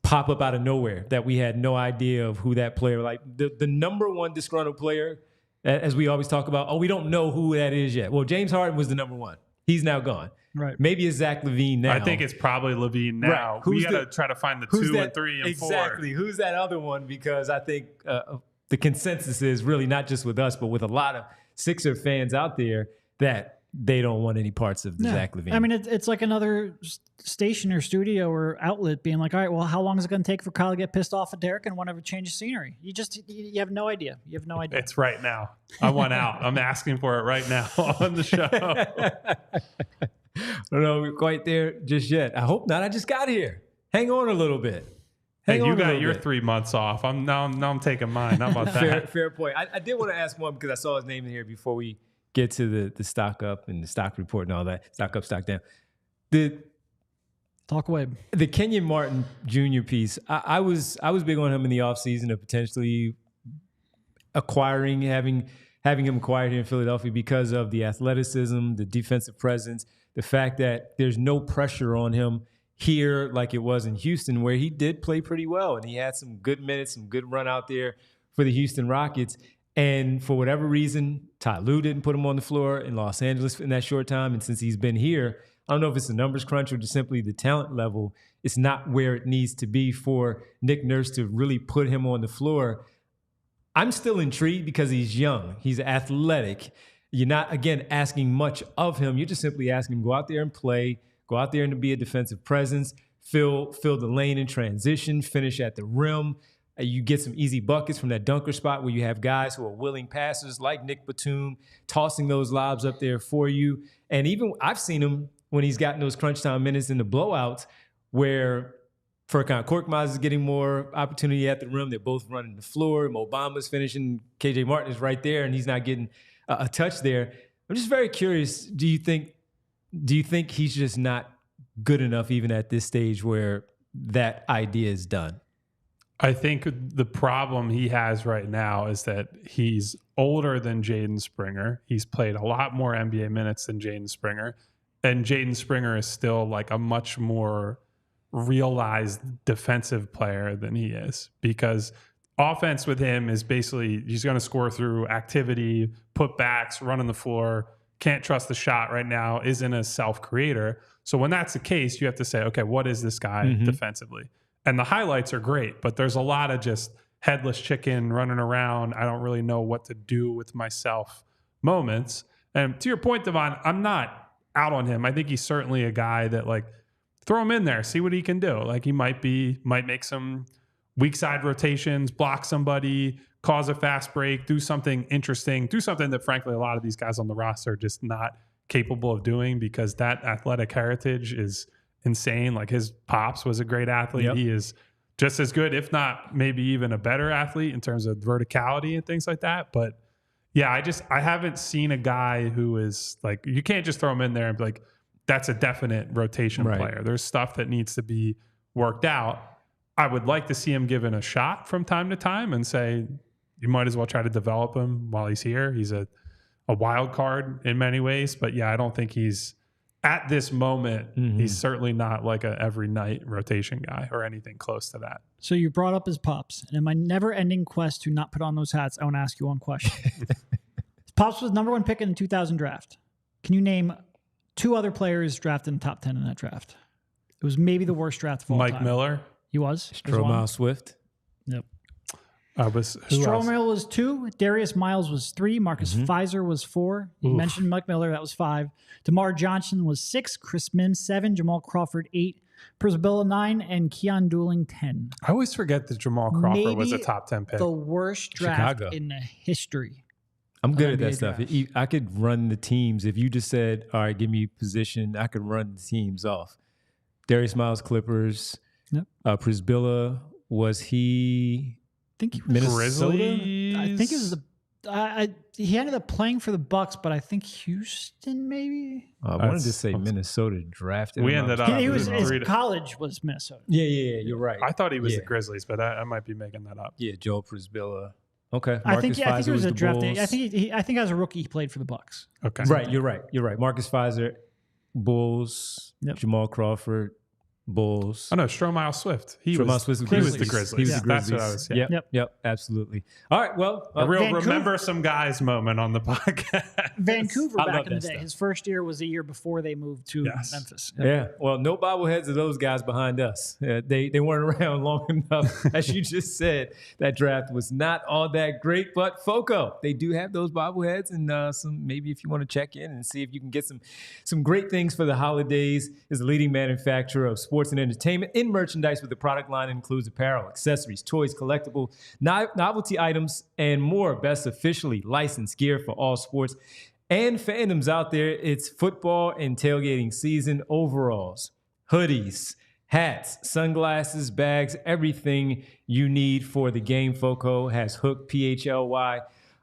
pop up out of nowhere that we had no idea of who that player, like the number one disgruntled player, as we always talk about, we don't know who that is yet. Well, James Harden was the number one. He's now gone. Right. Maybe it's Zach LaVine now. I think it's probably LaVine now. Right. We got to try to find the 2 and 3 and 4. Exactly. Who's that other one? Because I think the consensus is really not just with us, but with a lot of Sixer fans out there that they don't want any parts of Zach LaVine. I mean, it's like another station or studio or outlet being like, all right, well, how long is it going to take for Kyle to get pissed off at Derek and want to change the scenery? You have no idea. You have no idea. It's right now. I want out. I'm asking for it right now on the show. I don't know, we're quite there just yet. I hope not. I just got here. Hang on a little bit. Hey, you got your 3 months off. I'm taking mine. How about that? Fair point. I did want to ask one because I saw his name in here before we get to the stock up and the stock report and all that. Stock up, stock down. Talk away. The Kenyon Martin Jr. piece, I was big on him in the offseason of potentially acquiring, having him acquired here in Philadelphia because of the athleticism, the defensive presence, the fact that there's no pressure on him here like it was in Houston, where he did play pretty well and he had some good minutes, some good run out there for the Houston Rockets. And for whatever reason, Ty Lue didn't put him on the floor in Los Angeles in that short time. And since he's been here, I don't know if it's a numbers crunch or just simply the talent level, it's not where it needs to be for Nick Nurse to really put him on the floor. I'm still intrigued because he's young. He's athletic. You're not, again, asking much of him. You're just simply asking him to go out there and play, go out there and to be a defensive presence, fill the lane in transition, finish at the rim. You get some easy buckets from that dunker spot where you have guys who are willing passers like Nick Batum tossing those lobs up there for you. And even I've seen him when he's gotten those crunch time minutes in the blowouts where Furkan Korkmaz is getting more opportunity at the rim. They're both running the floor. Mo Bamba's finishing. KJ Martin is right there, and he's not getting a touch there. I'm just very curious. Do you think he's just not good enough even at this stage where that idea is done? I think the problem he has right now is that he's older than Jaden Springer. He's played a lot more NBA minutes than Jaden Springer. And Jaden Springer is still like a much more realized defensive player than he is, because offense with him is basically he's going to score through activity, putbacks, running the floor, can't trust the shot right now, isn't a self-creator. So when that's the case, you have to say, okay, what is this guy defensively? And the highlights are great, but there's a lot of just headless chicken running around. I don't really know what to do with myself moments. And to your point, Devon, I'm not out on him. I think he's certainly a guy that, like, throw him in there, see what he can do. Like, he might make some weak side rotations, block somebody, cause a fast break, do something interesting, do something that frankly a lot of these guys on the roster are just not capable of doing, because that athletic heritage is insane. Like, his pops was a great athlete. Yep. He is just as good, if not maybe even a better athlete in terms of verticality and things like that. But yeah, I haven't seen a guy who is like, you can't just throw him in there and be like, that's a definite rotation player. There's stuff that needs to be worked out. I would like to see him given a shot from time to time and say, you might as well try to develop him while he's here. He's a a wild card in many ways. But yeah, I don't think he's at this moment. He's certainly not like a every night rotation guy or anything close to that. So you brought up his Pops, and in my never-ending quest to not put on those hats, I want to ask you one question. His Pops was number 1 pick in the 2000 draft. Can you name 2 other players drafted in the top 10 in that draft? It was maybe the worst draft of all time. Mike Miller. He was. Stromile Swift. Yep. Stromile was 2. Darius Miles was 3. Marcus Fizer was 4. You mentioned Mike Miller. That was 5. DeMar Johnson was 6. Chris Mims 7. Jamal Crawford 8. Prisbilla 9. And Keon Dooling 10. I always forget that Jamal Crawford was a top 10 pick. The worst draft Chicago. in the history. I'm good at that NBA stuff. draft. I could run the teams. If you just said, all right, give me position, I could run the teams off. Darius Miles, Clippers. Yep. Prisbilla, was he... I think he was Minnesota? Grizzlies. I think it was he ended up playing for the Bucks, but I think Houston maybe. I wanted to say Minnesota drafted We him. ended up- He was his Agreed. college was Minnesota. Yeah, you're right. I thought he was Yeah. the Grizzlies, but I might be making that up. Yeah, Joel Prisbilla. Okay. I think he Fizer was a the draft. Bulls. I think as a rookie he played for the Bucks. Okay. Right, you're right. Marcus Fizer, Bulls. Yep. Jamal Crawford, Bulls. Oh no, Stromile Swift. He Stromile was Swift the Grizzlies. He was the That's Grizzlies. what I was saying. Yep, absolutely. All right, well, A real Vancouver- remember some guys moment on the podcast. Vancouver I love back in the that day. stuff. His first year was the year before they moved to Yes. Memphis. yeah. Well, no bobbleheads of those guys behind us. They weren't around long enough. As you just said, that draft was not all that great. But FOCO, they do have those bobbleheads, and some maybe if you want to check in and see if you can get some great things for the holidays. Is the leading manufacturer of sports and entertainment in merchandise with the product line includes apparel, accessories, toys, collectible, novelty items, and more. Best officially licensed gear for all sports and fandoms out there. It's football and tailgating season. Overalls, hoodies, hats, sunglasses, bags, everything you need for the game. FOCO has hooked PHLY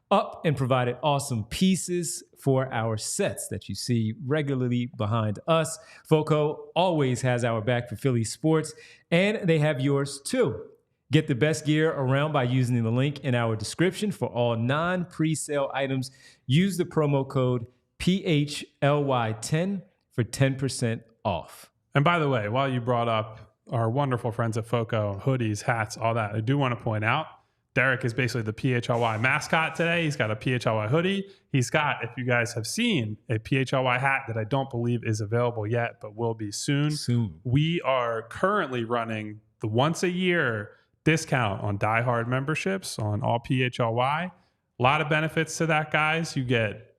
up and provided awesome pieces for our sets that you see regularly behind us. FOCO always has our back for Philly sports, and they have yours too. Get the best gear around by using the link in our description for all non-presale items. Use the promo code PHLY10 for 10% off. And by the way, while you brought up our wonderful friends at FOCO, hoodies, hats, all that, I do want to point out, Derek is basically the PHLY mascot today. He's got a PHLY hoodie. He's got, if you guys have seen, a PHLY hat that I don't believe is available yet, but will be soon. We are currently running the once a year discount on Die Hard memberships on all PHLY. A lot of benefits to that, guys. You get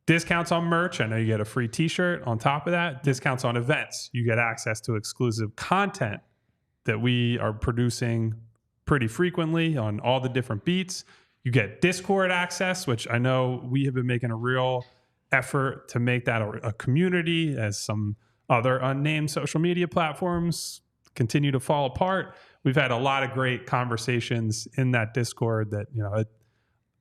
discounts on merch. I know you get a free t-shirt on top of that. Discounts on events. You get access to exclusive content that we are producing pretty frequently on all the different beats. You get Discord access, which I know we have been making a real effort to make that a community as some other unnamed social media platforms continue to fall apart. We've had a lot of great conversations in that Discord that,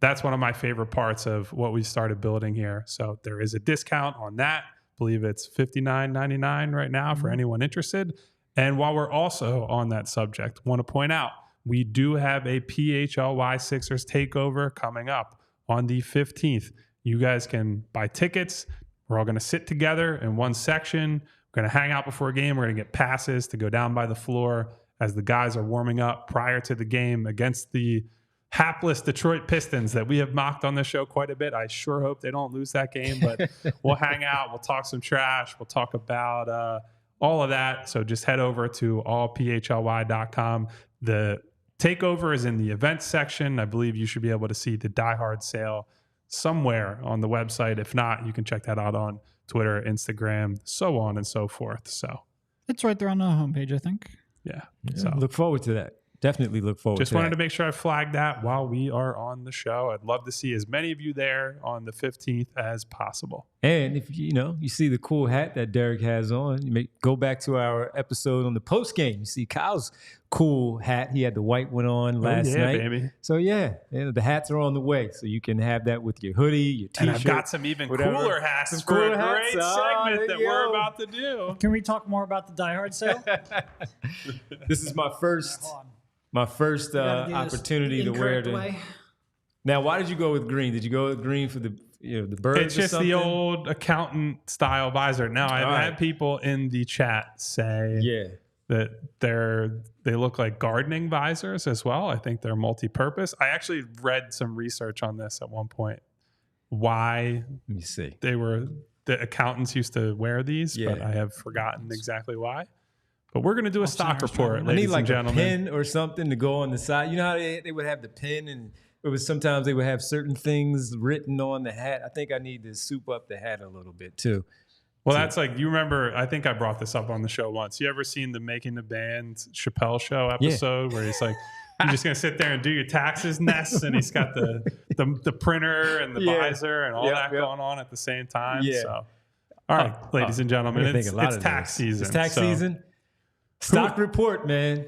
that's one of my favorite parts of what we started building here. So there is a discount on that. I believe it's $59.99 right now for anyone interested. And while we're also on that subject, want to point out, we do have a PHLY Sixers takeover coming up on the 15th. You guys can buy tickets. We're all going to sit together in one section. We're going to hang out before a game. We're going to get passes to go down by the floor as the guys are warming up prior to the game against the hapless Detroit Pistons that we have mocked on this show quite a bit. I sure hope they don't lose that game, but we'll hang out. We'll talk some trash. We'll talk about all of that. So just head over to allphly.com. The takeover is in the events section. I believe you should be able to see the Die Hard sale somewhere on the website. If not, you can check that out on Twitter, Instagram, so on and so forth. So It's right there on the homepage, I think. yeah. So look forward to that. Definitely look forward Just to wanted that. to make sure I flagged that while we are on the show. I'd love to see as many of you there on the 15th as possible. And if you see the cool hat that Derek has on, you may go back to our episode on the post game. You see Kyle's cool hat. He had the white one on last night. Baby. So the hats are on the way. So you can have that with your hoodie, your t-shirt. And I've got some even whatever. cooler hats Some for cooler a hats. great Oh, segment there that you we're go. about to do. Can we talk more about the Die Hard sale? This is my first Gotta do this opportunity to wear incorrect the. way. Now, why did you go with green? Did you go with green for the the birds. It's just the old accountant style visor. Now I've had people in the chat say that they look like gardening visors as well. I think they're multi-purpose. I actually read some research on this at one point. Why? Let me see. The accountants used to wear these, but I have forgotten exactly why. But we're going to do a stock report, ladies and gentlemen. I need like a pin or something to go on the side. You know how they would have the pin, and it was sometimes they would have certain things written on the hat. I think I need to soup up the hat a little bit too. Well, that's like, you remember, I think I brought this up on the show once. You ever seen the Making the Band Chappelle show episode where he's like, you're just going to sit there and do your taxes, Ness? And he's got the printer and the visor and all that going on at the same time. Yeah. So, all right, ladies and gentlemen, it's tax season. It's tax season. Stock report, man.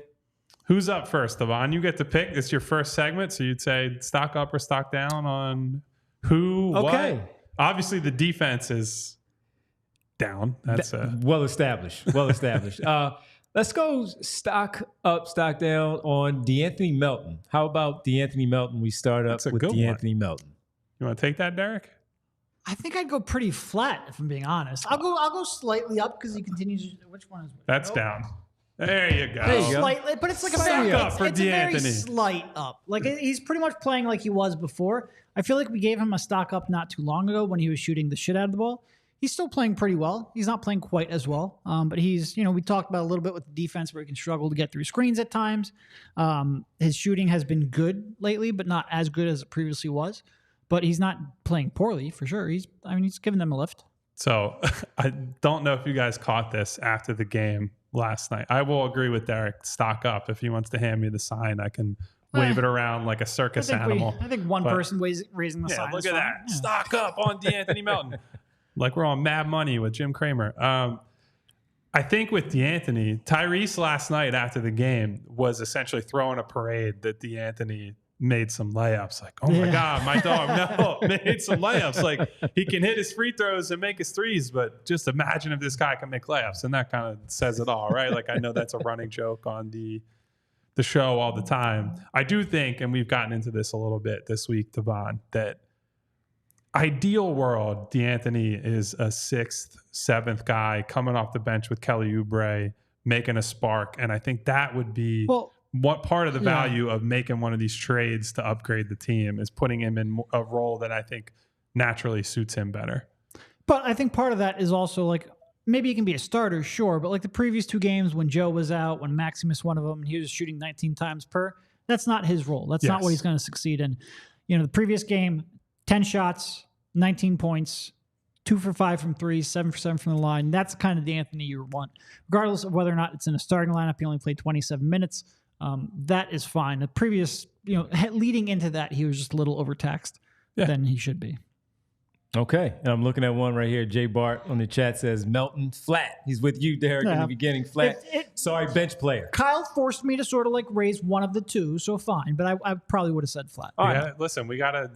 Who's up first, Devon? You get to pick. It's your first segment, so you'd say stock up or stock down on who, what? Obviously, the defense is down. That's well established. Well established. Let's go stock up, stock down on DeAnthony Melton. How about DeAnthony Melton? We start up with DeAnthony Melton. You want to take that, Derek? I think I'd go pretty flat, if I'm being honest. I'll go slightly up because he continues. Which one is? That's down. There you go. Slightly, but it's like it's a very slight up. Like he's pretty much playing like he was before. I feel like we gave him a stock up not too long ago when he was shooting the shit out of the ball. He's still playing pretty well. He's not playing quite as well, but he's, we talked about a little bit with the defense where he can struggle to get through screens at times. His shooting has been good lately, but not as good as it previously was. But he's not playing poorly for sure. He's giving them a lift. So I don't know if you guys caught this after the game last night. I will agree with Derek. Stock up. If he wants to hand me the sign, I can wave it around like a circus animal. I think one person raising the sign. Look at that. Yeah. Stock up on DeAnthony Melton. Like we're on Mad Money with Jim Cramer. I think with DeAnthony, Tyrese last night after the game was essentially throwing a parade that DeAnthony made some layups. Like, oh my God, my dog, made some layups. Like he can hit his free throws and make his threes, but just imagine if this guy can make layups. And that kind of says it all, right? Like I know that's a running joke on the show all the time. I do think, and we've gotten into this a little bit this week, Devon, that ideal world, DeAnthony is a 6th, 7th guy coming off the bench with Kelly Oubre, making a spark. And I think that would be what part of the value of making one of these trades to upgrade the team is putting him in a role that I think naturally suits him better. But I think part of that is also like, maybe he can be a starter, sure. But like the previous 2 games when Joe was out, when Maxey missed one of them, and he was shooting 19 times per, that's not his role. That's not what he's going to succeed in. The previous game, 10 shots, 19 points, 2 for 5 from 3, 7 for 7 from the line. That's kind of DeAnthony you want. Regardless of whether or not it's in a starting lineup, he only played 27 minutes. That is fine. The previous, leading into that, he was just a little overtaxed than he should be. Okay. And I'm looking at one right here. Jay Bart on the chat says Melton flat. He's with you, Derek, in the beginning. Flat. Sorry, bench player. Kyle forced me to sort of like raise one of the two, so fine. But I probably would have said flat. All right. Listen, we got to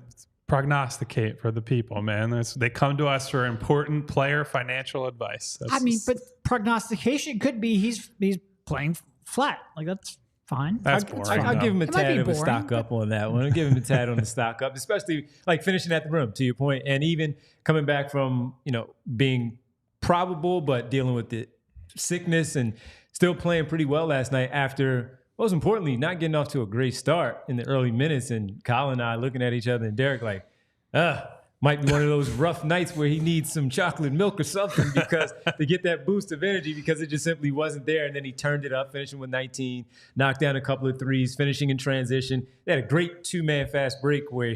prognosticate for the people, man. They come to us for important player financial advice. But prognostication could be he's playing flat. Like that's fine. That's boring. I'll give him a tad of a stock up on that one. I'll give him a tad on the stock up, especially like finishing at the rim, to your point, and even coming back from, being probable, but dealing with the sickness and still playing pretty well last night after, most importantly, not getting off to a great start in the early minutes. And Kyle and I looking at each other and Derek like, might be one of those rough nights where he needs some chocolate milk or something because to get that boost of energy because it just simply wasn't there. And then he turned it up, finishing with 19, knocked down a couple of threes, finishing in transition. They had a great 2-man fast break where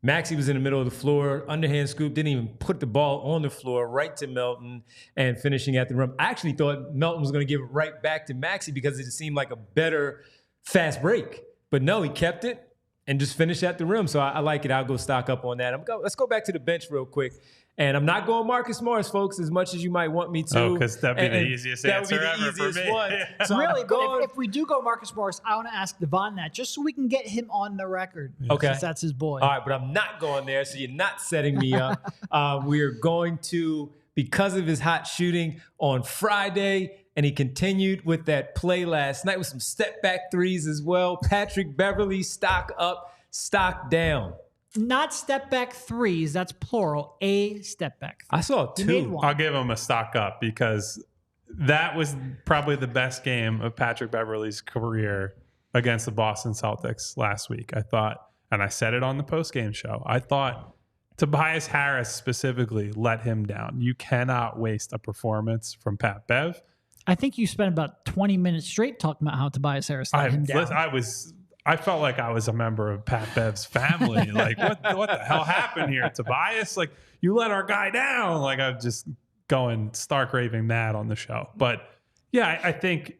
Maxey was in the middle of the floor, underhand scoop, didn't even put the ball on the floor, right to Melton and finishing at the rim. I actually thought Melton was going to give it right back to Maxey because it just seemed like a better fast break. But no, he kept it and just finished at the rim. So I like it. I'll go stock up on that. Let's go back to the bench real quick. And I'm not going Marcus Morris, folks, as much as you might want me to. Oh, because that'd be the easiest answer ever for me. So really, but if we do go Marcus Morris, I want to ask Devon that just so we can get him on the record. Okay. Since that's his boy. All right, but I'm not going there, so you're not setting me up. We're going to, because of his hot shooting on Friday, and he continued with that play last night with some step back threes as well. Patrick Beverley, stock up, stock down Not step back threes. That's plural. A step back. I saw He made 2. one. I'll give him a stock up because that was probably the best game of Patrick Beverley's career against the Boston Celtics last week. I thought, and I said it on the postgame show, I thought Tobias Harris specifically let him down. You cannot waste a performance from Pat Bev. I think you spent about 20 minutes straight talking about how Tobias Harris let him down. I felt like I was a member of Pat Bev's family. Like, what the hell happened here, Tobias? Like, you let our guy down. Like, I'm just going stark raving mad on the show. But yeah, I think,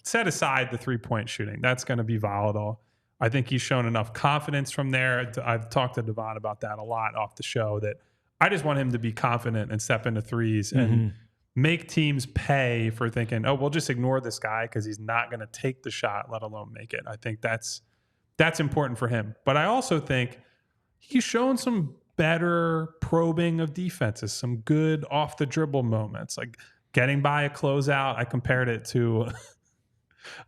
set aside the 3-point shooting. That's going to be volatile. I think he's shown enough confidence from there. I've talked to Devon about that a lot off the show, that I just want him to be confident and step into threes and make teams pay for thinking, oh, we'll just ignore this guy because he's not going to take the shot, let alone make it. I think that's important for him. But I also think he's shown some better probing of defenses, some good off the dribble moments, like getting by a closeout. I compared it to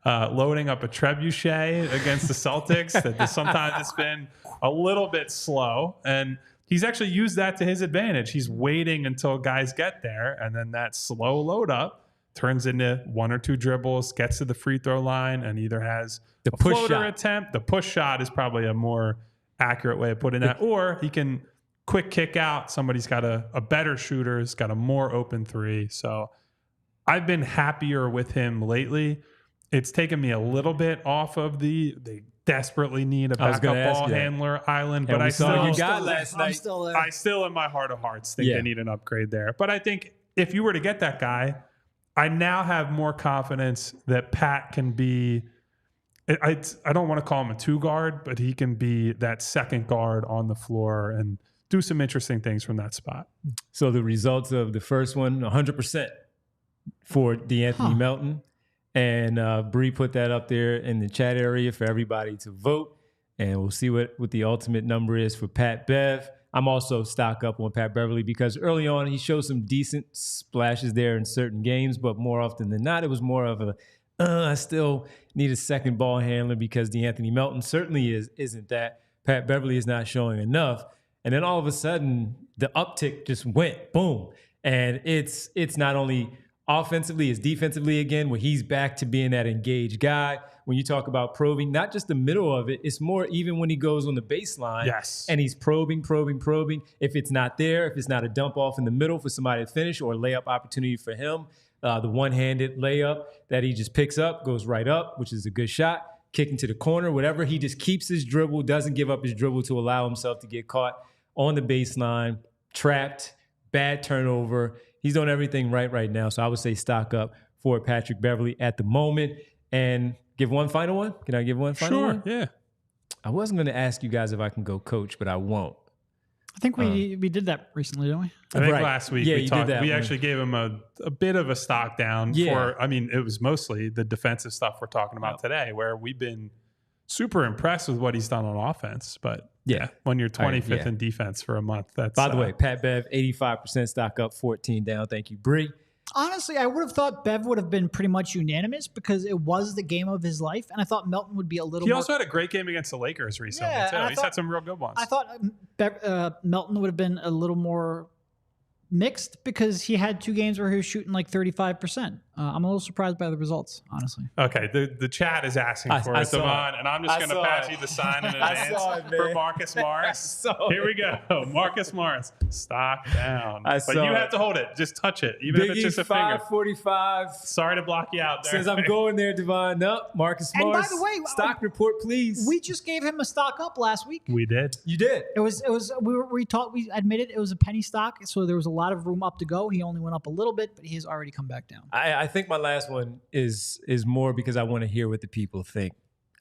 loading up a trebuchet against the Celtics. That sometimes it's been a little bit slow, and he's actually used that to his advantage. He's waiting until guys get there, and then that slow load up turns into 1 or 2 dribbles, gets to the free throw line, and either has The a push floater shot. attempt. The push shot is probably a more accurate way of putting that. Or he can quick kick out. Somebody's got a better shooter, has got a more open 3. So I've been happier with him lately. It's taken me a little bit off of they desperately need a backup ball handler island, but I still in my heart of hearts think they need an upgrade there. But I think if you were to get that guy, I now have more confidence that Pat can be, I don't want to call him a 2 guard, but he can be that second guard on the floor and do some interesting things from that spot. So the results of the first one, 100% for DeAnthony Melton. And Bree put that up there in the chat area for everybody to vote. And we'll see what the ultimate number is for Pat Bev. I'm also stock up on Pat Beverley because early on he showed some decent splashes there in certain games, but more often than not, it was more of I still need a second ball handler because DeAnthony Melton certainly isn't that. Pat Beverley is not showing enough. And then all of a sudden, the uptick just went boom. And it's not only offensively, it's defensively again, where he's back to being that engaged guy. When you talk about probing, not just the middle of it, it's more even when he goes on the baseline. Yes. And he's probing. If it's not there, if it's not a dump off in the middle for somebody to finish or a layup opportunity for him, the one-handed layup that he just picks up, goes right up, which is a good shot, kicking to the corner, whatever. He just keeps his dribble, doesn't give up his dribble to allow himself to get caught on the baseline, trapped, bad turnover. He's doing everything right now. So I would say stock up for Patrick Beverley at the moment. And give one final one? Can I give one final one? Sure, yeah. I wasn't going to ask you guys if I can go coach, but I won't. I think we did that recently, didn't we? I think Right. last week Yeah, we you talked. did that We one. actually gave him a bit of a stock down it was mostly the defensive stuff we're talking about today, where we've been super impressed with what he's done on offense. But when you're 25th in defense for a month, that's By the way, Pat Bev, 85% stock up, 14 down. Thank you, Bree. Honestly, I would have thought Bev would have been pretty much unanimous because it was the game of his life, and I thought Melton would be a little he more... also had a great game against the Lakers recently, too. He's had some real good ones. I thought Melton would have been a little more mixed because he had 2 games where he was shooting like 35%. I'm a little surprised by the results, honestly. Okay, the chat is asking for it, Devon, and I'm just going to pass you the sign in advance for Marcus Morris. Here we go. Marcus Morris, stock down. But you have to hold it. Just touch it, even if it's just a finger. 545. Sorry to block you out there. Says I'm going there, Devon. No, Marcus And Morris. by the way, stock report, please. We just gave him a stock up last week. We did. You did. We admitted it was a penny stock, so there was a lot of room up to go. He only went up a little bit, but he has already come back down. I think my last one is more because I want to hear what the people think.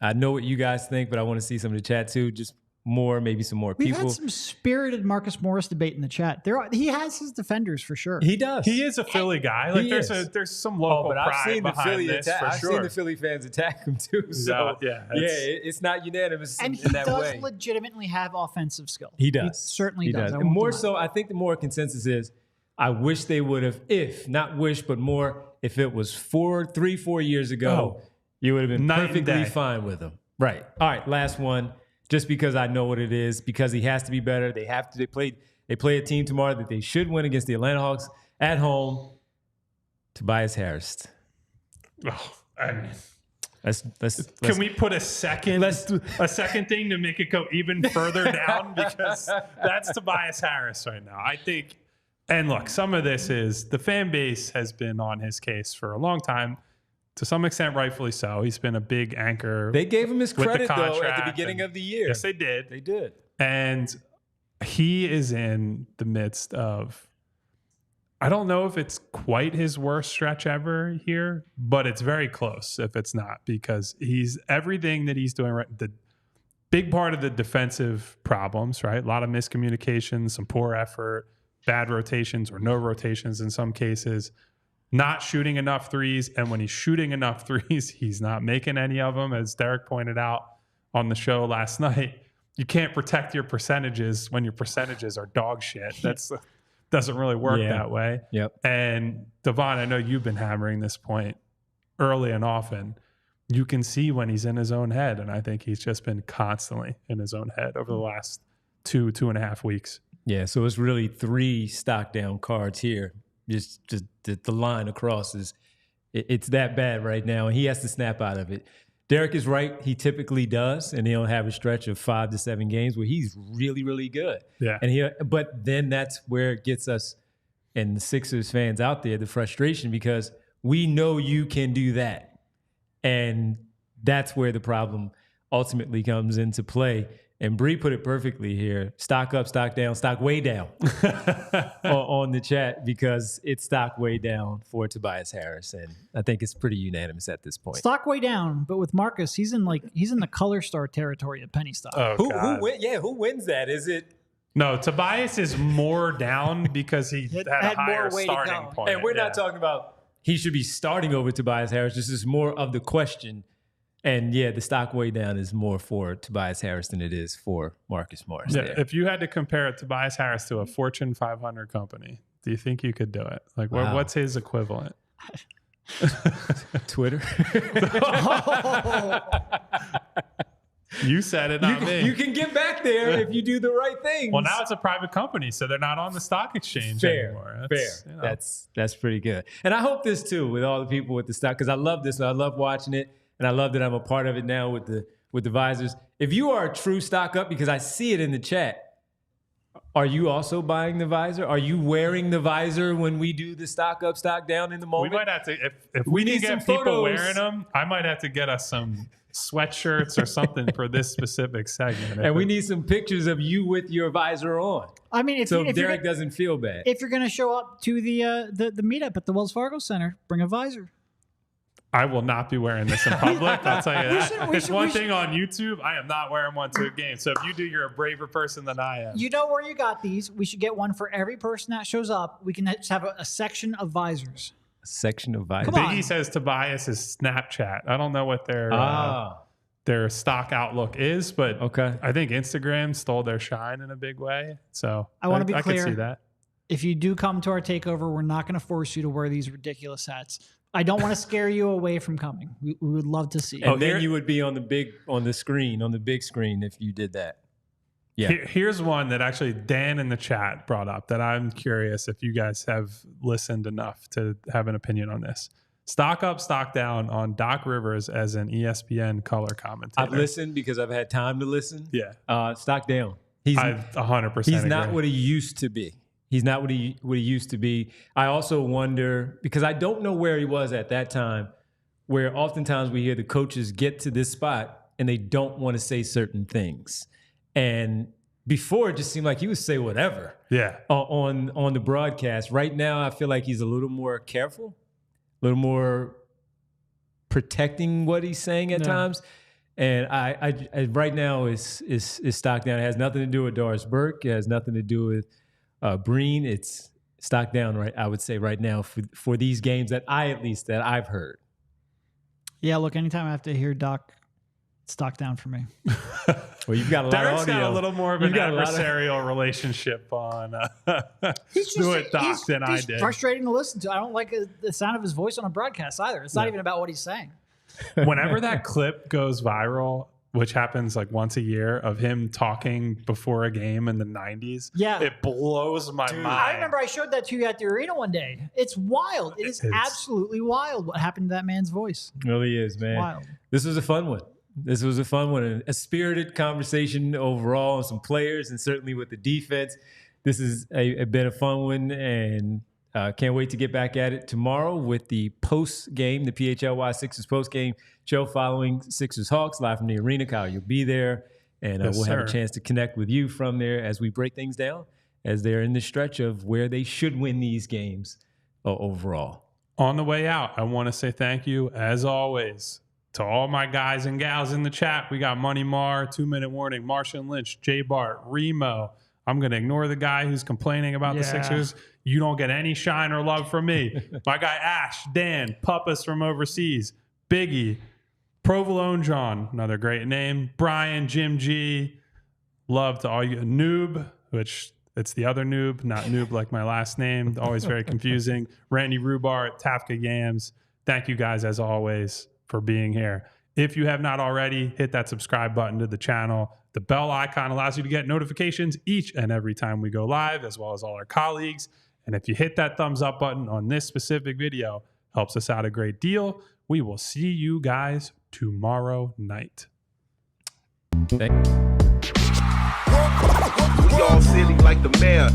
I know what you guys think, but I want to see some of the chat too. Just maybe some more We've people. had some spirited Marcus Morris debate in the chat. He has his defenders for sure. He does. He is a Philly guy. Like there's some local but I've pride seen the behind Philly this attack. for I've sure. seen the Philly fans attack him too. So it's not unanimous And in he that does way. legitimately have offensive skill. He does. Certainly does. I And won't more deny so, I think the more consensus is, I wish they would have, if it was 4 years ago, you would have been Night and perfectly day. fine with them. Right. All right, last one. just because I know what it is, because he has to be better. They play a team tomorrow that they should win against the Atlanta Hawks at home. Tobias Harris. Oh, I mean, can we put a second thing to make it go even further down? Because that's Tobias Harris right now. I think, and look, some of this is the fan base has been on his case for a long time. To some extent, rightfully so. He's been a big anchor. They gave him his credit, though, at the beginning of the year. Yes, they did. They did. And he is in the midst of, I don't know if it's quite his worst stretch ever here, but it's very close if it's not, because he's everything that he's doing right. The big part of the defensive problems, right? A lot of miscommunication, some poor effort, bad rotations or no rotations in some cases. Not shooting enough threes, and when he's shooting enough threes, he's not making any of them. As Derek pointed out on the show last night, you can't protect your percentages when your percentages are dog shit. That's doesn't really work that way. Yep. And Devon, I know you've been hammering this point early and often. You can see when he's in his own head, and I think he's just been constantly in his own head over the last 2.5 weeks. Yeah, so it's really 3 stock down cards here. Just the line across is it's that bad right now, and he has to snap out of it. Derek is right; he typically does, and he'll have a stretch of 5 to 7 games where he's really, really good. Yeah, but then that's where it gets us and the Sixers fans out there the frustration, because we know you can do that, and that's where the problem ultimately comes into play. And Bree put it perfectly here. Stock up, stock down, stock way down on the chat, because it's stock way down for Tobias Harris. And I think it's pretty unanimous at this point. Stock way down, but with Marcus, he's in the color star territory of penny stock. Oh, who wins that? Is it? No, Tobias is more down because he had a higher starting point. And we're not talking about he should be starting over Tobias Harris. This is more of the question. And yeah, the stock way down is more for Tobias Harris than it is for Marcus Morris. Yeah, there. if you had to compare Tobias Harris to a Fortune 500 company, do you think you could do it? Like, what's his equivalent? Twitter. You said it, not me. You can get back there if you do the right things. Well, now it's a private company, so they're not on the stock exchange anymore. Fair. You know. That's pretty good. And I hope this too, with all the people with the stock, because I love this. I love watching it. And I love that I'm a part of it now with the visors. If you are a true stock up, because I see it in the chat, are you also buying the visor? Are you wearing the visor when we do the stock up, stock down in the moment? We might have to, if we can get people wearing them, I might have to get us some sweatshirts or something for this specific segment. And we need some pictures of you with your visor on. I mean, if Derek doesn't feel bad. If you're going to show up to the meetup at the Wells Fargo Center, bring a visor. I will not be wearing this in public. I'll tell you that. It's one thing on YouTube. I am not wearing one to a game. So if you do, you're a braver person than I am. You know where you got these. We should get one for every person that shows up. We can just have a section of visors. A section of visors. Biggie says Tobias is Snapchat. I don't know what their stock outlook is, but I think Instagram stole their shine in a big way. So I want to be clear. I can see that. If you do come to our takeover, we're not going to force you to wear these ridiculous hats. I don't want to scare you away from coming. We would love to see you. And then you would be on the big screen if you did that. Yeah. Here's one that actually Dan in the chat brought up that I'm curious if you guys have listened enough to have an opinion on this. Stock up, stock down on Doc Rivers as an ESPN color commentator. I've listened because I've had time to listen. Yeah. Stock down. I 100% He's agree. not what he used to be. He's not what he used to be. I also wonder, because I don't know where he was at that time, where oftentimes we hear the coaches get to this spot and they don't want to say certain things. And before, it just seemed like he would say whatever on the broadcast. Right now, I feel like he's a little more careful, a little more protecting what he's saying at times. And I right now is stock down. It has nothing to do with Doris Burke. It has nothing to do with Breen. It's stock down, right? I would say right now for these games that I've heard. Yeah, look, anytime I have to hear Doc, stock down for me. Well, you've got a lot Derek's of audio. got a little more of an adversarial relationship on with Doc than I did. He's frustrating to listen to. I don't like the sound of his voice on a broadcast either. It's not even about what he's saying. Whenever that clip goes viral which happens like once a year, of him talking before a game in the 90s. Yeah. It blows my mind. I remember I showed that to you at the arena one day. It's wild. It's absolutely wild what happened to that man's voice. It really is, man. Wild. This was a fun one. This was a fun one, and a spirited conversation overall on some players and certainly with the defense. This has been a fun one, and can't wait to get back at it tomorrow with the post game, the PHLY Sixers post game show following Sixers Hawks live from the arena. Kyle, you'll be there, and we'll have a chance to connect with you from there as we break things down as they're in the stretch of where they should win these games overall. On the way out, I want to say thank you, as always, to all my guys and gals in the chat. We got Money Mar, 2 Minute Warning, Martian Lynch, J Bart, Remo. I'm going to ignore the guy who's complaining about the Sixers. You don't get any shine or love from me. My guy Ash, Dan, Puppas from overseas, Biggie, Provolone John, another great name, Brian, Jim G. Love to all you. Noob, which it's the other noob, not noob like my last name. Always very confusing. Randy Rubart, Tafka Yams. Thank you guys, as always, for being here. If you have not already, hit that subscribe button to the channel. The bell icon allows you to get notifications each and every time we go live, as well as all our colleagues. And if you hit that thumbs up button on this specific video, helps us out a great deal. We will see you guys tomorrow night. We all silly like the mayor.